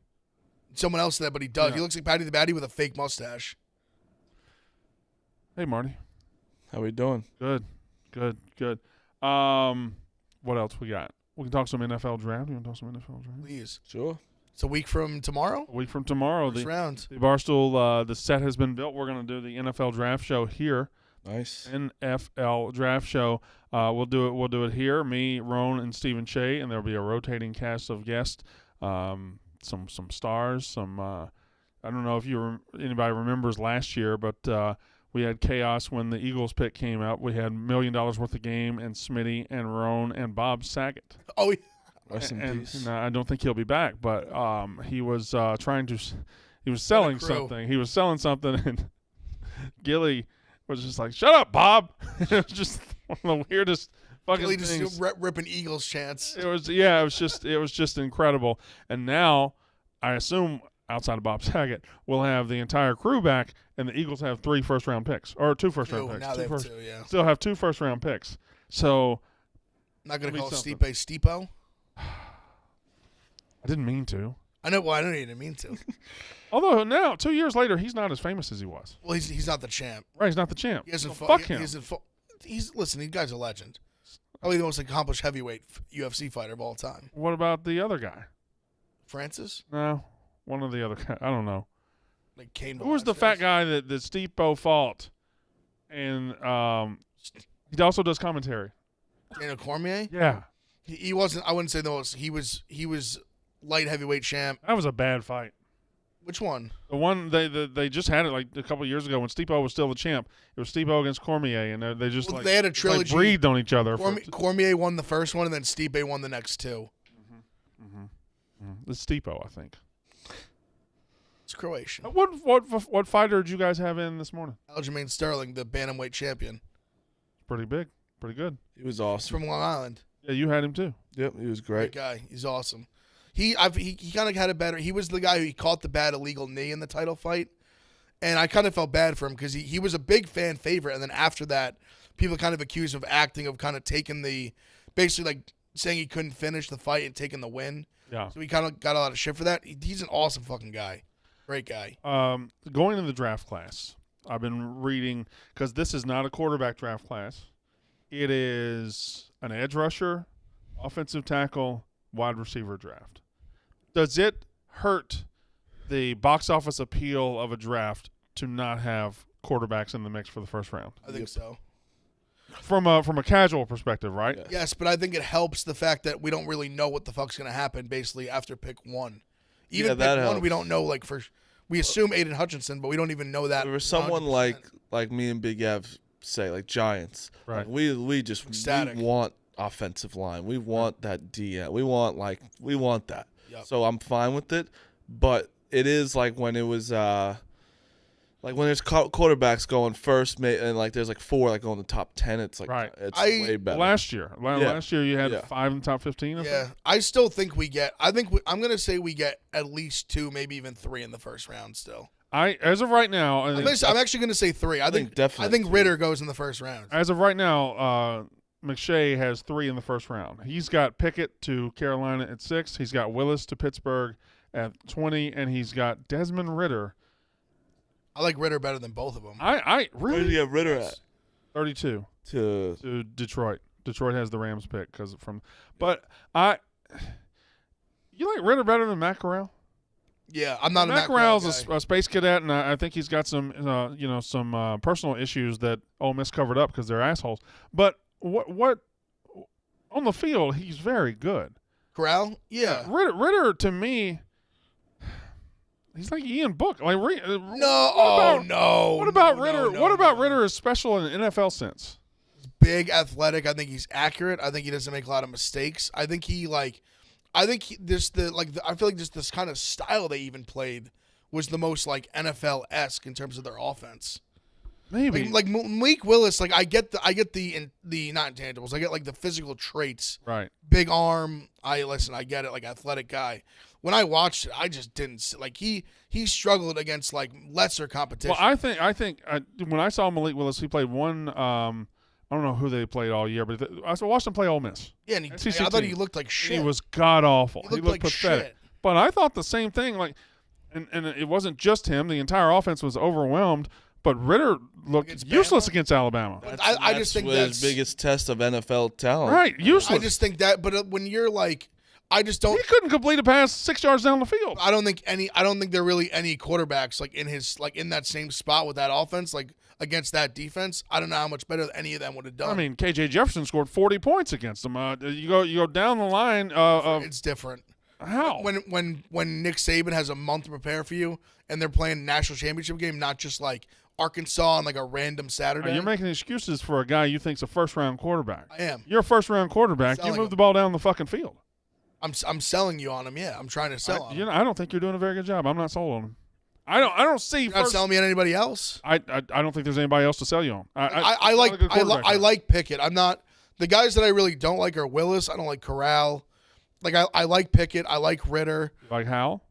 Someone else said that, but he does. Yeah. He looks like Patty the Batty with a fake mustache. Hey, Marty. How we doing? Good. What else we got? We can talk some NFL draft. You want to talk some NFL draft? Please. Sure. It's a week from tomorrow. A week from tomorrow, First round. the Barstool, the set has been built. We're going to do the NFL draft show here. Nice. NFL draft show. We'll do it here. Me, Roan, and Stephen Shea, and there'll be a rotating cast of guests. Some stars. Some I don't know if anybody remembers last year, but we had chaos when the Eagles pick came out. We had $1 million worth of game, and Smitty and Roan and Bob Saget. Oh, Rest in peace. And I don't think he'll be back, but he was he was selling something. He was selling something, and Gilly was just like, "Shut up, Bob!" It was just one of the weirdest fucking really things. just ripping Eagles chants. It was just incredible. And now, I assume outside of Bob Saget, we'll have the entire crew back, and the Eagles have 3 first-round picks or 2 first-round picks. Now they have 2, yeah. Still have 2 first-round picks. So Not gonna call something. Stipe Steepo. I didn't mean to. I know. Well, I know you didn't mean to. Although now, 2 years later, he's not as famous as he was. Well, he's not the champ. Right, he's not the champ. He hasn't So fought. fuck him. Listen. The guy's a legend. Probably the most accomplished heavyweight UFC fighter of all time. What about the other guy? Francis, No, one of the other guys. I don't know. like Kane. Who was the fat guy that Stipe fought? And he also does commentary. Daniel Cormier. Yeah, He wasn't. I wouldn't say the most. He was light heavyweight champ. that was a bad fight. Which one? The one they just had it like a couple of years ago when Stipe was still the champ. It was Stipe against Cormier, and they just They had a just, trilogy. breathed on each other. Cormier won the first one, and then Stipe won the next 2. It's Stipe, I think. It's Croatian. What fighter did you guys have in this morning? Aljamain Sterling, the bantamweight champion. Pretty big, pretty good. He was He's awesome. from Long Island. Yeah, you had him too. Yep, he was Great great. guy. He's awesome. He kind of had a better. He was the guy who caught the bad illegal knee in the title fight, and I kind of felt bad for him because he was a big fan favorite, and then after that, people kind of accused him of acting, of kind of taking basically like saying he couldn't finish the fight and taking the win. Yeah. So he kind of got a lot of shit for that. He's an awesome fucking guy. Great guy. Going in the draft class, I've been reading because this is not a quarterback draft class. It is an edge rusher, offensive tackle, wide receiver draft. Does it hurt the box office appeal of a draft to not have quarterbacks in the mix for the first round? I think so. From a casual perspective, right? Yeah. Yes, but I think it helps the fact that we don't really know what the fuck's going to happen basically after pick 1. Even that pick 1, helps. we don't know we assume Aiden Hutchinson, but we don't even know that. There was someone 100%. like me and Big Ev say, like Giants. Right. Like we just Ecstatic. we want offensive line. We want that DN. We want that. Yep. So I'm fine with it. But it is like when it was like when there's quarterbacks going first, and like there's like 4 like going the top 10. It's like it's way better. Last year you had 5 in the top 15. I still think we get. I'm gonna say we get at least 2, maybe even 3 in the first round. Still, as of right now, I'm actually gonna say 3. I think definitely Ritter goes in the first round. As of right now, McShay has 3 in the first round. He's got Pickett to Carolina at 6. He's got Willis to Pittsburgh at 20, and he's got Desmond Ritter. I like Ritter better than both of them. I Where really do you have Ritter at? 32 To Detroit. Detroit has the Rams pick but you like Ritter better than Matt Corral? Yeah, I'm not a Matt Matt Corral Corral's guy. a space cadet, and I think he's got some some personal issues that Ole Miss covered up because they're assholes. But what on the field, he's very good. Corral, yeah. Ritter to me, he's like Ian Book. Like no. What about no, Ritter? no, what about no. Ritter is special in an NFL sense? Big, athletic. I think he's accurate. I think he doesn't make a lot of mistakes. I think I feel like this kind of style they even played was the most like NFL-esque in terms of their offense. Maybe like Malik Willis. Like I get the not intangibles. I get like the physical traits. right. Big arm. I get it. Like athletic guy. When I watched it, I just didn't like he struggled against like lesser competition. Well, I think when I saw Malik Willis, he played one. I don't know who they played all year, but I watched him play Ole Miss. Yeah, and I SEC thought he team. looked like shit. He was god awful. He looked like pathetic. shit. But I thought the same thing. Like, and it wasn't just him. The entire offense was overwhelmed. But Ritter looked Against useless Bama? against Alabama. I just think his biggest test of NFL talent. Right, useless. I just think that. But when you're like, I just don't. He couldn't complete a pass 6 yards down the field. I don't think there are really any quarterbacks like in that same spot with that offense, like against that defense. I don't know how much better any of them would have done. I mean, KJ Jefferson scored 40 points against them. You go down the line of it's different. how When Nick Saban has a month to prepare for you, and they're playing a national championship game, not just like Arkansas on like a random Saturday. You're making excuses for a guy you think's a first-round quarterback. I am. You're a first-round quarterback. You Selling move him. the ball down the fucking field. I'm selling you on him. Yeah, I'm trying to sell on him. I don't think you're doing a very good job. I'm not sold on him. I don't see. You're not selling me on anybody else. I don't think there's anybody else to sell you on. I like Pickett. I'm not the guys that I really don't like are Willis. I don't like Corral. Like I like Pickett. I like Ritter. Like how?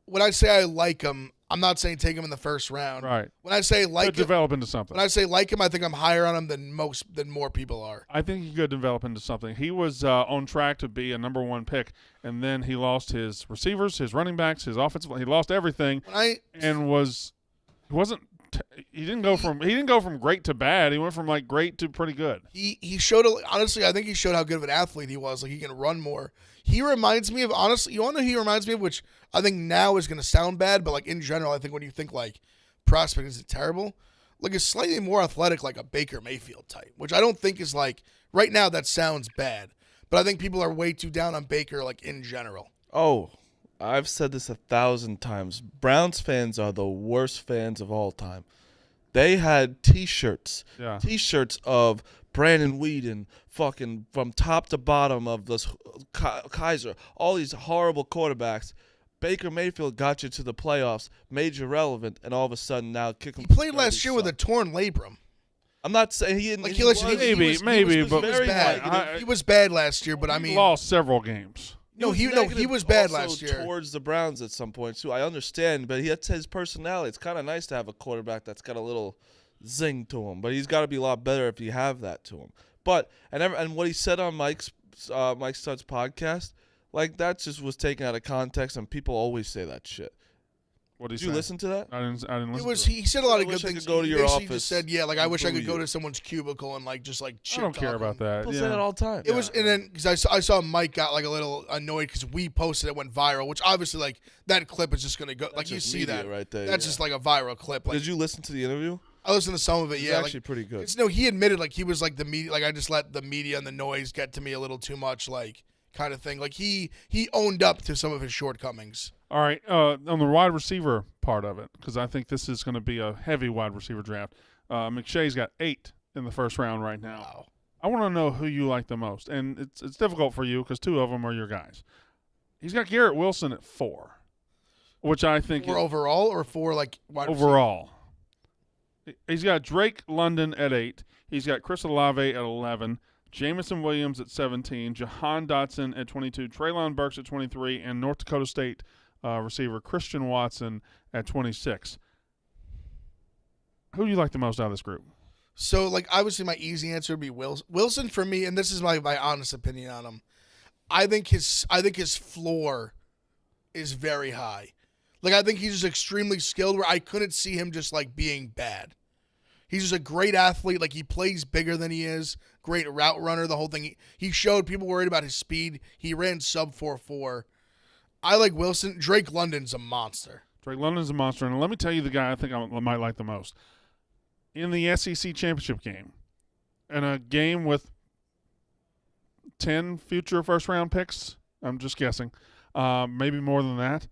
When I say I like him, I'm not saying take him in the first round. Right. When I say Could like him, develop into something. when I say like him, I think I'm higher on him than more people are. I think he could develop into something. He was on track to be a number 1 pick, and then he lost his receivers, his running backs, his offensive. He lost everything, he didn't go from great to bad. He went from like great to pretty good. He showed honestly, I think he showed how good of an athlete he was. Like he can run more. He reminds me of honestly. You want to know who he reminds me of, which I think now is going to sound bad, but like in general, I think when you think like prospect is terrible, like a slightly more athletic, like a Baker Mayfield type, which I don't think is like right now. That sounds bad, but I think people are way too down on Baker, like in general. Oh, I've said this 1,000 times. Browns fans are the worst fans of all time. They had T-shirts of Brandon Weeden, fucking from top to bottom of this Kaiser, all these horrible quarterbacks. Baker Mayfield got you to the playoffs, made you relevant, and all of a sudden now kick him. He played last year with a torn labrum. I'm not saying he didn't. Like he but bad. He was bad last year. But I mean, he lost several games. He was bad also last year. Towards the Browns at some point too. I understand, but that's his personality. It's kind of nice to have a quarterback that's got a little zing to him, but he's got to be a lot better if you have that to him. But and what he said on Mike Studd's podcast, like that just was taken out of context, and people always say that shit. What did you listen to that? I didn't listen. He said a lot of good I things. could go to your Basically office just said, yeah, like I wish I could and go boo to you. someone's cubicle and like just like I don't care about that. People say that all the time. It was, and then because I saw Mike got like a little annoyed because we posted it, went viral, which obviously like that clip is just gonna go like you just see media that right there, That's yeah. just like a viral clip. Like, Did you listen to the interview? I listened to some of it. It's Yeah, actually pretty good. No, he admitted like he was like the media. Like I just let the media and the noise get to me a little too much. Like kind of thing. Like he owned up to some of his shortcomings. All right, on the wide receiver part of it, because I think this is going to be a heavy wide receiver draft. McShay's got 8 in the first round right now. Wow. I want to know who you like the most, and it's difficult for you because 2 of them are your guys. He's got Garrett Wilson at 4, which I think 4 overall or 4 like wide receiver? overall. He's got Drake London at 8. He's got Chris Olave at 11. Jamison Williams at 17. Jahan Dotson at 22. Treylon Burks at 23. And North Dakota State receiver Christian Watson at 26. Who do you like the most out of this group? So, like, obviously my easy answer would be Wilson for me, and this is my honest opinion on him. I think his floor is very high. Like, I think he's just extremely skilled where I couldn't see him just, like, being bad. He's just a great athlete. Like, he plays bigger than he is. Great route runner, the whole thing. He showed people worried about his speed. He ran sub 4.4. I like Wilson. Drake London's a monster. Drake London's a monster. And let me tell you the guy I think I might like the most. In the SEC championship game, in a game with 10 future first-round picks, I'm just guessing, maybe more than that,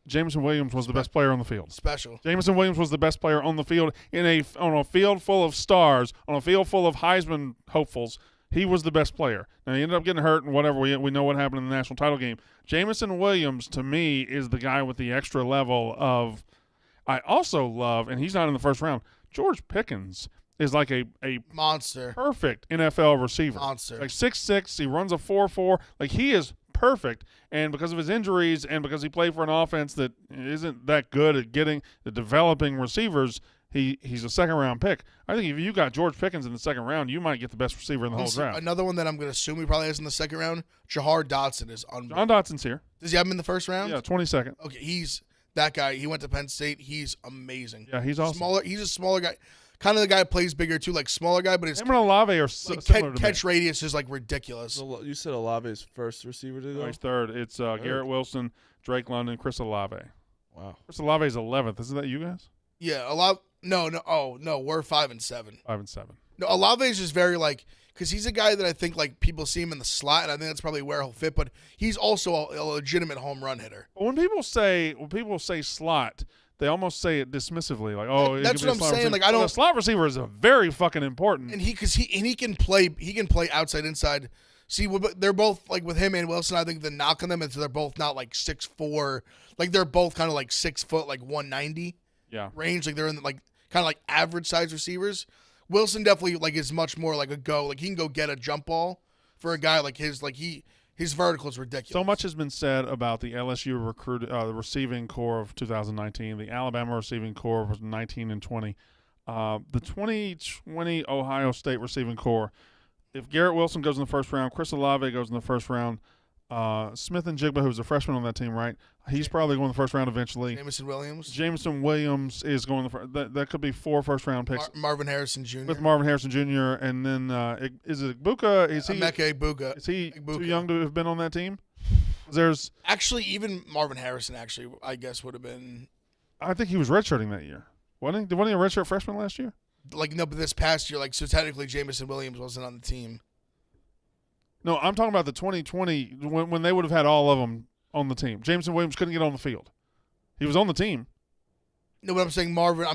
Jameson Williams was the best player on the field. Special. Jameson Williams was the best player on the field on a field full of stars, on a field full of Heisman hopefuls. He was the best player. Now, he ended up getting hurt and whatever. We know what happened in the national title game. Jameson Williams, to me, is the guy with the extra level of – I also love, and he's not in the first round, George Pickens is like a monster, perfect NFL receiver. Monster. Like 6'6", he runs a 4.4. Like, he is perfect. And because of his injuries and because he played for an offense that isn't that good at developing receivers, he's a second-round pick. I think if you got George Pickens in the second round, you might get the best receiver in the whole draft. Another one that I'm going to assume he probably has in the second round, Jahar Dotson is unbelievable. John Dotson's here. Does he have him in the first round? Yeah, 22nd. Okay, he's that guy. He went to Penn State. He's amazing. Yeah, he's awesome. Smaller. He's a smaller guy. Kind of the guy who plays bigger too, like smaller guy, but his him and Olave are like similar to catch me. radius is like ridiculous. So you said Olave's first receiver to go? No, he's third. It's Garrett Wilson, Drake London, Chris Olave. Wow. Chris Olave's 11th. Isn't that you guys? Yeah, Olave. No. Oh no, we're 5 and 7. 5 and 7. No, Olave is just very like because he's a guy that I think like people see him in the slot, and I think that's probably where he'll fit. But he's also a legitimate home run hitter. But when people say slot, they almost say it dismissively, like, "Oh, that's what I'm saying." Receiver. Like, I don't. A slot receiver is a very fucking important. And he can play outside, inside. See, they're both like with him and Wilson. I think the knock on them is they're both not like 6'4". Like they're both kind of like 6 foot, like 190 range. Like they're in like kind of like average size receivers. Wilson definitely like is much more like a go. Like he can go get a jump ball for a guy like his. Like his vertical is ridiculous. So much has been said about the LSU the receiving core of 2019. The Alabama receiving core was 19 and 20. The 2020 Ohio State receiving core. If Garrett Wilson goes in the first round, Chris Olave goes in the first round. Smith and Jigba, who's a freshman on that team, right? He's probably going in the first round eventually. Jameson Williams is going the first. That could be 4 first-round picks. Marvin Harrison Jr. With Marvin Harrison Jr. And then is it Igbuka? Emeka Egbuka. Is he Egbuka. too young to have been on that team? There's actually even Marvin Harrison. Actually, I guess would have been. I think he was redshirting that year. Wasn't he a redshirt freshman last year? Like no, but this past year, like so technically Jameson Williams wasn't on the team. No, I'm talking about the 2020 when they would have had all of them on the team. Jameson Williams couldn't get on the field. He was on the team. No, but I'm saying Marvin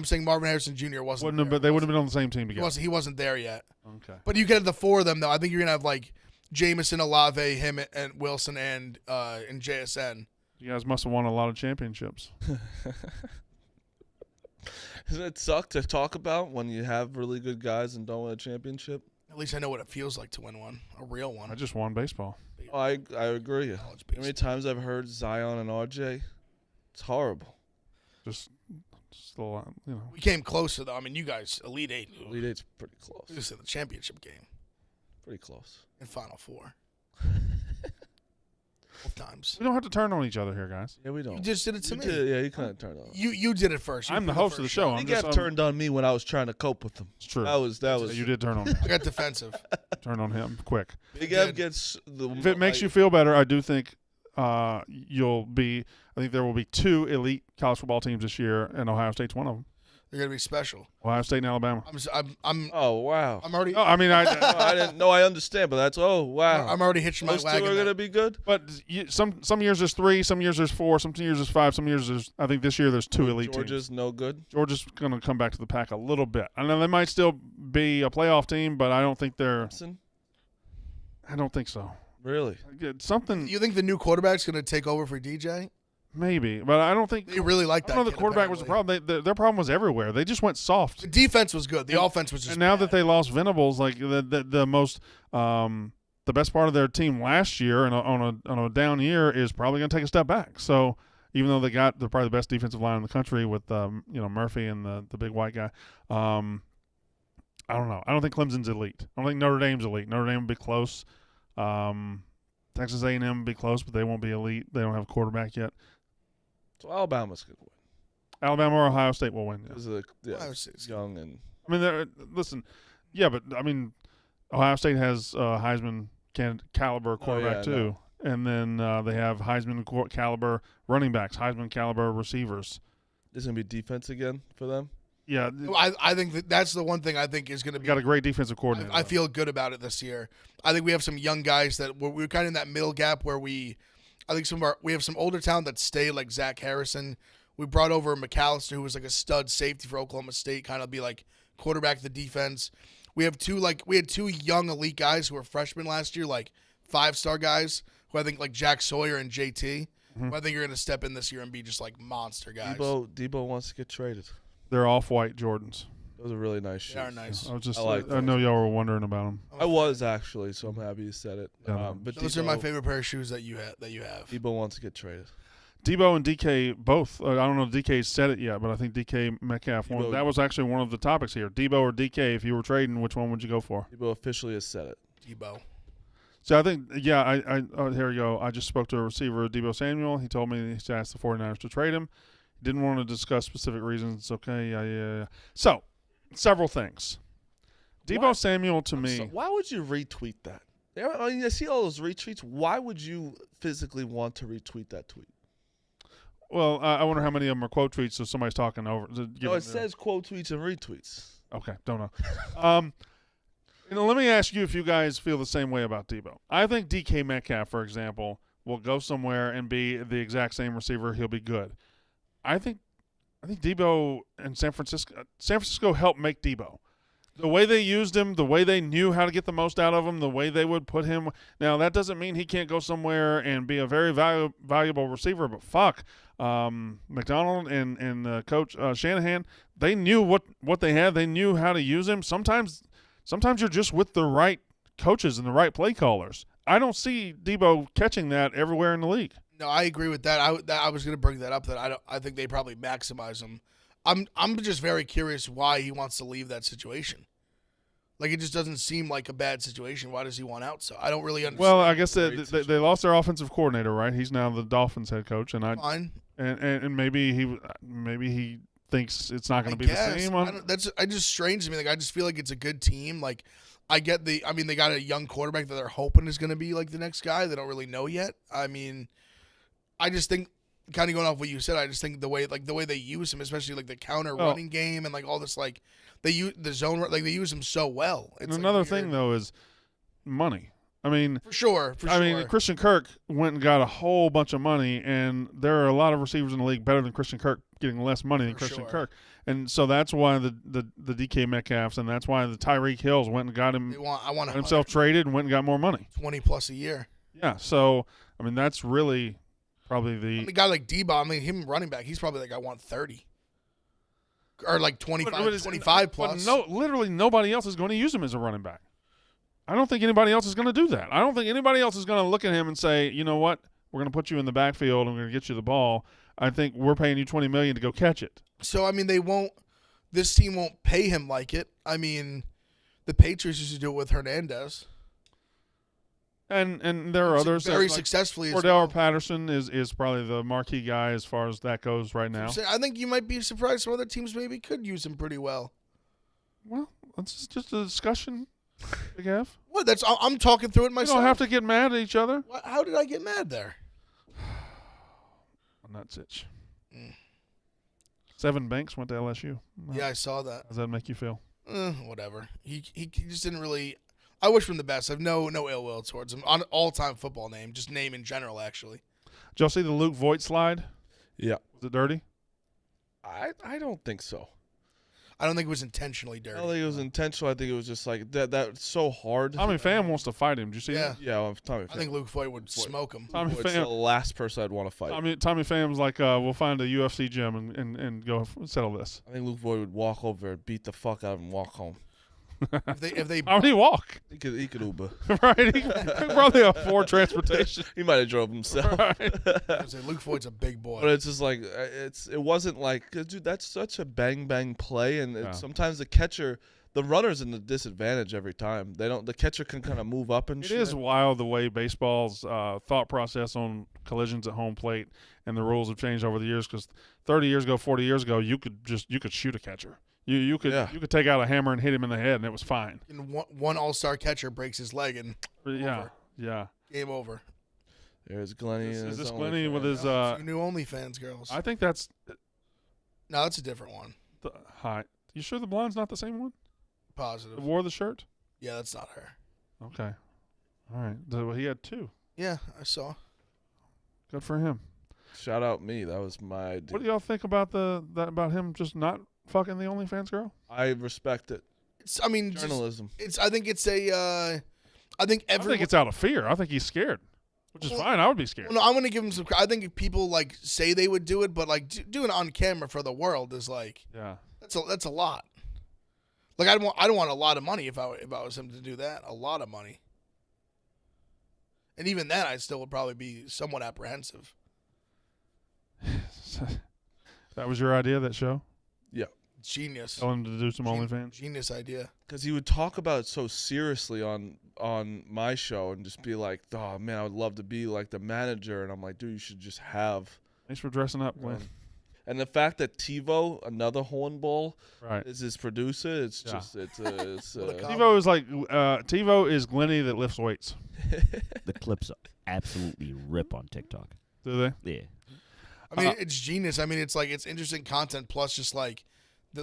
Harrison Jr. wasn't. But they would have been on the same team together. He wasn't there yet. Okay. But you get the 4 of them though. I think you're gonna have like Jameson, Olave, him, and Wilson, and JSN. You guys must have won a lot of championships. Doesn't it suck to talk about when you have really good guys and don't win a championship? At least I know what it feels like to win one, a real one. I just won baseball. Oh, I agree. How many times I've heard Zion and RJ? It's horrible. Just a lot, you know. We came closer though. I mean, you guys, Elite 8. Elite 8's pretty close. Just in the championship game. Pretty close. And Final 4. Both times. We don't have to turn on each other here, guys. Yeah, we don't. You just did it to me. Yeah, you kind of turned on. You did it first. I'm the host of the show. Big F turned on me when I was trying to cope with him. It's true. That was. You did turn on me. I got defensive. Turn on him quick. Big F gets the. If it makes you feel better, I do think you'll be. I think there will be 2 elite college football teams this year, and Ohio State's one of them. They're gonna be special. Ohio State and Alabama. I'm Oh wow. I'm already. No, I mean, No, I didn't know. I understand, but that's wow. I'm already hitching my Those two wagon. are gonna be good. but some years there's 3, some years there's 4, some years there's 5, some years there's. I think this year there's 2 elite Georgia's teams. no good. Georgia's going to come back to the pack a little bit. I know they might still be a playoff team, but I don't think they're. Clemson? I don't think so. Really? Something You think the new quarterback's gonna take over for DJ? maybe, but I don't think. They really like I that. don't know kid, the quarterback was the apparently. problem. Their problem was everywhere. They just went soft. The defense was good. The offense was just. And now bad. that they lost Venables, like the most the best part of their team last year and on a down year is probably going to take a step back. So even though they're probably the best defensive line in the country with Murphy and the big white guy, I don't know. I don't think Clemson's elite. I don't think Notre Dame's elite. Notre Dame will be close. Texas A&M will be close, but they won't be elite. They don't have a quarterback yet. So Alabama's gonna win. Alabama or Ohio State will win. Yeah. Because Ohio State's young and I mean, listen, yeah, but I mean, Ohio State has Heisman caliber quarterback too, and then they have Heisman caliber running backs, Heisman caliber receivers. there's gonna be defense again for them. Yeah, I think that's the one thing I think is going to be. got a great defensive coordinator. I feel good about it this year. I think we have some young guys that we're kind of in that middle gap where I think we have some older talent that stay like Zach Harrison. We brought over McAllister, who was like a stud safety for Oklahoma State, kind of be like quarterback of the defense. We had 2 young elite guys who were freshmen last year, like 5-star guys who I think like Jack Sawyer and JT. Who I think are going to step in this year and be just like monster guys. Debo wants to get traded. They're off-white Jordans. Those are really nice shoes. They are nice. I know y'all were wondering about them. I was actually, so I'm happy you said it. Yeah. But Those are my favorite pair of shoes that you have. Debo wants to get traded. Debo and DK both. I don't know if DK said it yet, but I think DK Metcalf. That was actually one of the topics here. Debo or DK, if you were trading, which one would you go for? Debo officially has said it. Debo. So I think, here we go. I just spoke to a receiver, Deebo Samuel. He told me he asked the 49ers to trade him. He didn't want to discuss specific reasons. It's okay. Yeah. So, several things. Deebo Samuel to me. Why would you retweet that? I mean, I see all those retweets. Why would you physically want to retweet that tweet? Well, I wonder how many of them are quote tweets, so somebody's talking over. No, it says quote tweets and retweets. Okay, don't know. Let me ask you if you guys feel the same way about Debo. I think DK Metcalf, for example, will go somewhere and be the exact same receiver. He'll be good. I think Debo and San Francisco helped make Debo. The way they used him, the way they knew how to get the most out of him, the way they would put him. Now, that doesn't mean he can't go somewhere and be a very valuable receiver, but fuck. McDonald and Coach Shanahan, they knew what they had. They knew how to use him. Sometimes you're just with the right coaches and the right play callers. I don't see Debo catching that everywhere in the league. No, I agree with that. I was going to bring that up. I think they probably maximize him. I'm just very curious why he wants to leave that situation. Like, it just doesn't seem like a bad situation. Why does he want out? So I don't really understand. Well, I guess they lost their offensive coordinator, right? He's now the Dolphins head coach, and Fine. And maybe he thinks it's not going to be the same. That's just strange to me. Like, I just feel like it's a good team. Like, they got a young quarterback that they're hoping is going to be like the next guy. They don't really know yet. I mean, I just think, kind of going off what you said, I just think the way they use him, especially like the counter running game and like all this, like they use the zone, like they use him so well. It's another thing though is money. I mean, for sure. I mean, Christian Kirk went and got a whole bunch of money, and there are a lot of receivers in the league better than Christian Kirk getting less money than Christian Kirk, and so that's why the DK Metcalfs and that's why the Tyreek Hills went and got him. Himself traded and went and got more money, 20+ a year. Yeah, so I mean that's really probably the guy like Deebo. I mean, him running back, he's probably like I want 30 or like 25 plus. But literally nobody else is going to use him as a running back. I don't think anybody else is going to do that. I don't think anybody else is going to look at him and say, you know what, we're going to put you in the backfield and we're going to get you the ball. I think we're paying you $20 million to go catch it. So I mean, this team won't pay him like it. I mean, the Patriots used to do it with Hernandez. And there are others very successfully. Cordell Patterson is probably the marquee guy as far as that goes right now. I think you might be surprised some other teams maybe could use him pretty well. Well, it's just a discussion, Big F. What? I'm talking through it myself. You don't have to get mad at each other. How did I get mad there? Nuts itch. Seven Banks went to LSU. Yeah, I saw that. How does that make you feel? Whatever. He just didn't really. I wish him the best. I have no ill will towards him. On all-time football name, just name in general, actually. Did y'all see the Luke Voigt slide? Yeah. Was it dirty? I don't think so. I don't think it was intentionally dirty. I don't think it was intentional. I think it was just like that's so hard. Tommy Pham wants to fight him. Did you see Yeah. that? Yeah, well, Tommy. I think Luke Voigt would smoke him. Tommy It's the Pham. last person I'd want to fight. Tommy Pham's like, we'll find a UFC gym and go settle this. I think Luke Voigt would walk over, beat the fuck out of him, and walk home. If they How would he walk? He could Uber. Right? He could probably afford transportation. He might have drove himself. Right. I say Luke Voigt's a big boy. But it's just like it wasn't like, 'cause, dude, that's such a bang play, and Yeah. sometimes the catcher, the runner's in the disadvantage every time. The catcher can kind of move up and It shit. is wild the way baseball's thought process on collisions at home plate and the rules have changed over the years. Because 30 years ago, 40 years ago, you could shoot a catcher. You could take out a hammer and hit him in the head and it was fine. And one all-star catcher breaks his leg and Yeah, yeah. game over. There's Glennie. Is this OnlyFans. Glennie with his? Two new OnlyFans girls. I think that's No, that's a different one. hi. You sure the blonde's not the same one? Positive. That wore the shirt? Yeah, that's not her. Okay. All right. He had two. Yeah, I saw. Good for him. Shout out me. That was my idea. What do y'all think about about him just not fucking the OnlyFans girl? I respect it. I mean, Journalism. I think it's a. I think I think it's out of fear. I think he's scared, which is fine. I would be scared. No, I'm gonna give him some. I think if people like say they would do it, but like doing it on camera for the world is like Yeah. that's a lot. Like I don't want a lot of money if I was him to do that. A lot of money. And even then, I still would probably be somewhat apprehensive. That was your idea, that show? Yeah. Genius. Tell him to do some OnlyFans? Genius idea. Because he would talk about it so seriously on my show and just be like, oh, man, I would love to be like the manager. And I'm like, dude, you should just have. Thanks for dressing up, Glenn. And the fact that TiVo, another hornball, Right. is his producer, it's Yeah. just, it's What a TiVo is like TiVo is Glennie that lifts weights. The clips absolutely rip on TikTok. Do they? Yeah. I mean, it's genius. I mean, it's like it's interesting content plus just like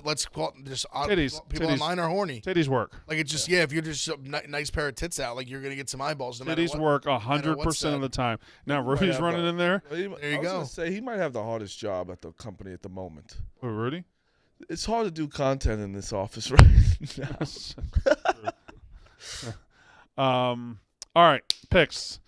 let's call it just Titties. people Titties. online are horny. Titties work. Like it's just if you're just a nice pair of tits out, like you're gonna get some eyeballs. No matter Titties what. work 100% of the time. Now might Rudy's have running in there. There you I was go. gonna say, he might have the hardest job at the company at the moment. Oh, Rudy? It's hard to do content in this office right now. All right. Picks.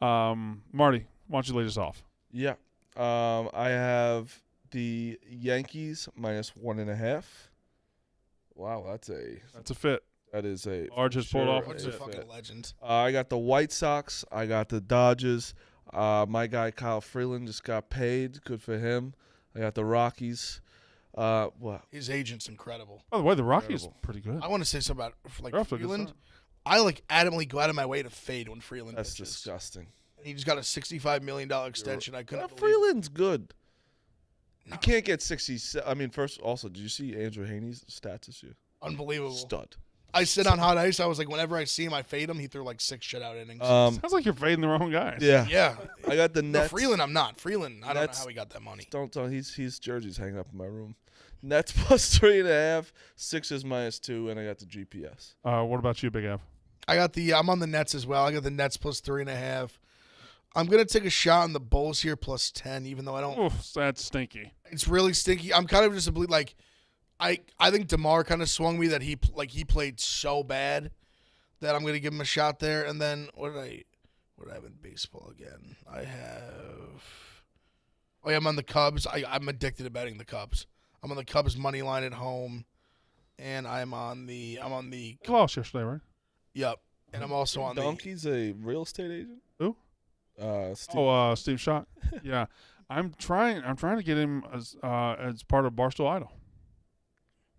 Marty, why don't you lead us off? Yeah. I have the Yankees -1.5. Wow, That's a fit. that is a Large has pulled off. What's a a fit. fucking legend? I got the White Sox. I got the Dodgers. My guy Kyle Freeland just got paid. Good for him. I got the Rockies. What? His agent's incredible. By the way, the Rockies Incredible. pretty good. I want to say something about They're off to a good Freeland. start. I like adamantly go out of my way to fade when Freeland That's pitches. disgusting. He just got a $65 million extension. I couldn't believe. Freeland's good. No. You can't get 60. I mean, first, also, did you see Andrew Haney's stats this year? Unbelievable. Stud. I sit on hot ice. I was like, whenever I see him, I fade him. He threw like 6 shutout innings. Sounds like you're fading the wrong guys. Yeah. yeah. I got the No, Nets. Freeland, I'm not. Freeland, I don't know Nets- how he got that money. Don't. His jersey's hanging up in my room. Nets +3.5, Sixers -2, and I got the GPS. What about you, Big Av? I'm on the Nets as well. I got the Nets +3.5. I'm gonna take a shot on the Bulls here +10, even though I don't. Oof, that's stinky. It's really stinky. I'm kind of just like, I think DeMar kind of swung me that he played so bad that I'm gonna give him a shot there. And then what did I have in baseball again? I'm on the Cubs. I'm addicted to betting the Cubs. I'm on the Cubs money line at home, and I'm on the You lost yesterday, right? yep, and I'm also on the. Donkey's a real estate agent. Who? Steve. Steve Schott. Yeah, I'm trying to get him as part of Barstool Idol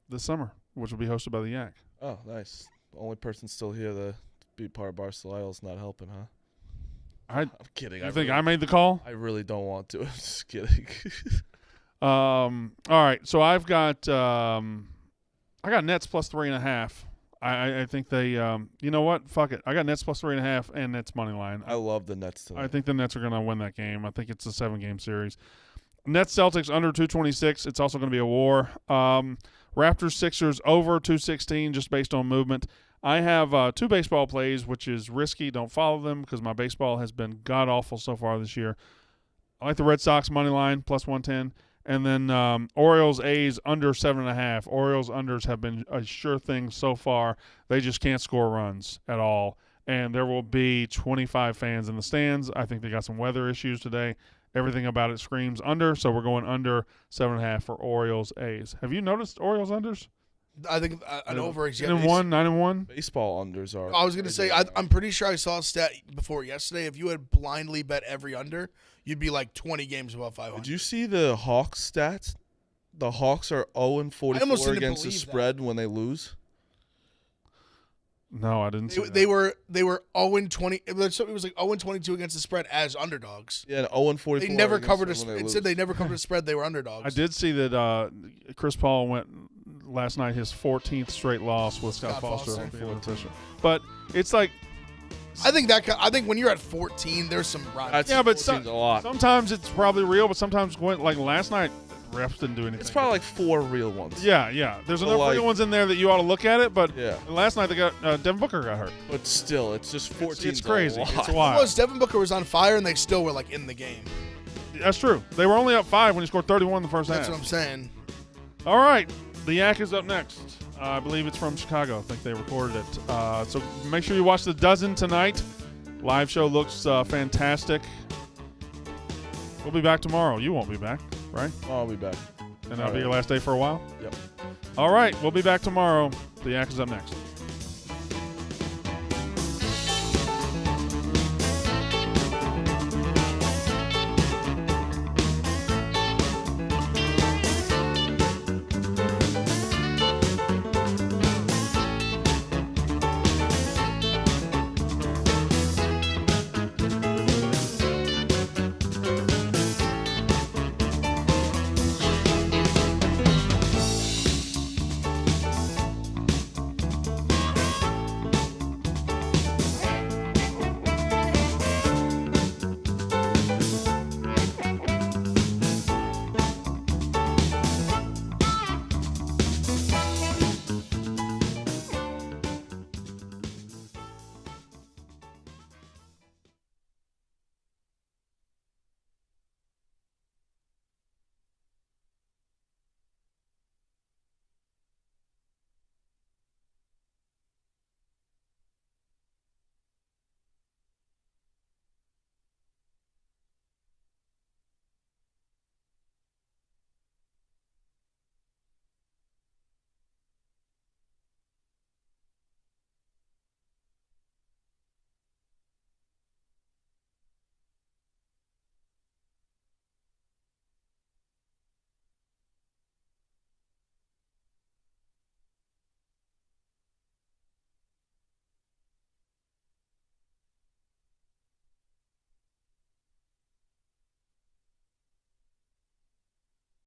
this summer, which will be hosted by the Yak. Oh, nice. The only person still here to be part of Barstool Idol's not helping, huh? I'm kidding. You think I made the call? I really don't want to. I'm just kidding. All right, so I got Nets +3.5. I think they, you know what? Fuck it. I got Nets +3.5 and Nets money line. I love the Nets tonight. I think the Nets are going to win that game. I think it's a 7-game series. Nets Celtics under 226. It's also going to be a war. Raptors Sixers over 216 just based on movement. I have 2 baseball plays, which is risky. Don't follow them because my baseball has been god-awful so far this year. I like the Red Sox money line, plus 110. And then Orioles A's under 7.5. Orioles unders have been a sure thing so far. They just can't score runs at all. And there will be 25 fans in the stands. I think they got some weather issues today. Everything about it screams under, so we're going under 7.5 for Orioles A's. Have you noticed Orioles unders? I think an over is 9-1, 9-1. Baseball unders are. I was going to say, I'm pretty sure I saw a stat before yesterday. If you had blindly bet every under, you'd be like 20 games above 500. Did you see the Hawks stats? The Hawks are 0-44 against the spread when they lose. No, I didn't see that. They were 0-20. It was like 0-22 against the spread as underdogs. Yeah, 0-44. They never covered it said they never covered a spread. They were underdogs. I did see that Chris Paul went last night his 14th straight loss with Scott Foster. But it's like I think when you're at 14, there's some runs. Yeah, but a lot. Sometimes it's probably real, but sometimes like last night, refs didn't do anything. It's probably like 4 real ones. Yeah. There's enough real ones in there that you ought to look at it, but yeah. Last night they got Devin Booker got hurt. But still, it's just 14. It's crazy. It's It wild. was Devin Booker was on fire, and they still were like in the game. That's true. They were only up 5 when he scored 31 in the first half. That's what I'm saying. All right. The Yak is up next. I believe it's from Chicago. I think they recorded it. So make sure you watch The Dozen tonight. Live show looks fantastic. We'll be back tomorrow. You won't be back, right? I'll be back. And that'll be your last day for a while? Yep. All right. We'll be back tomorrow. The Yak is up next.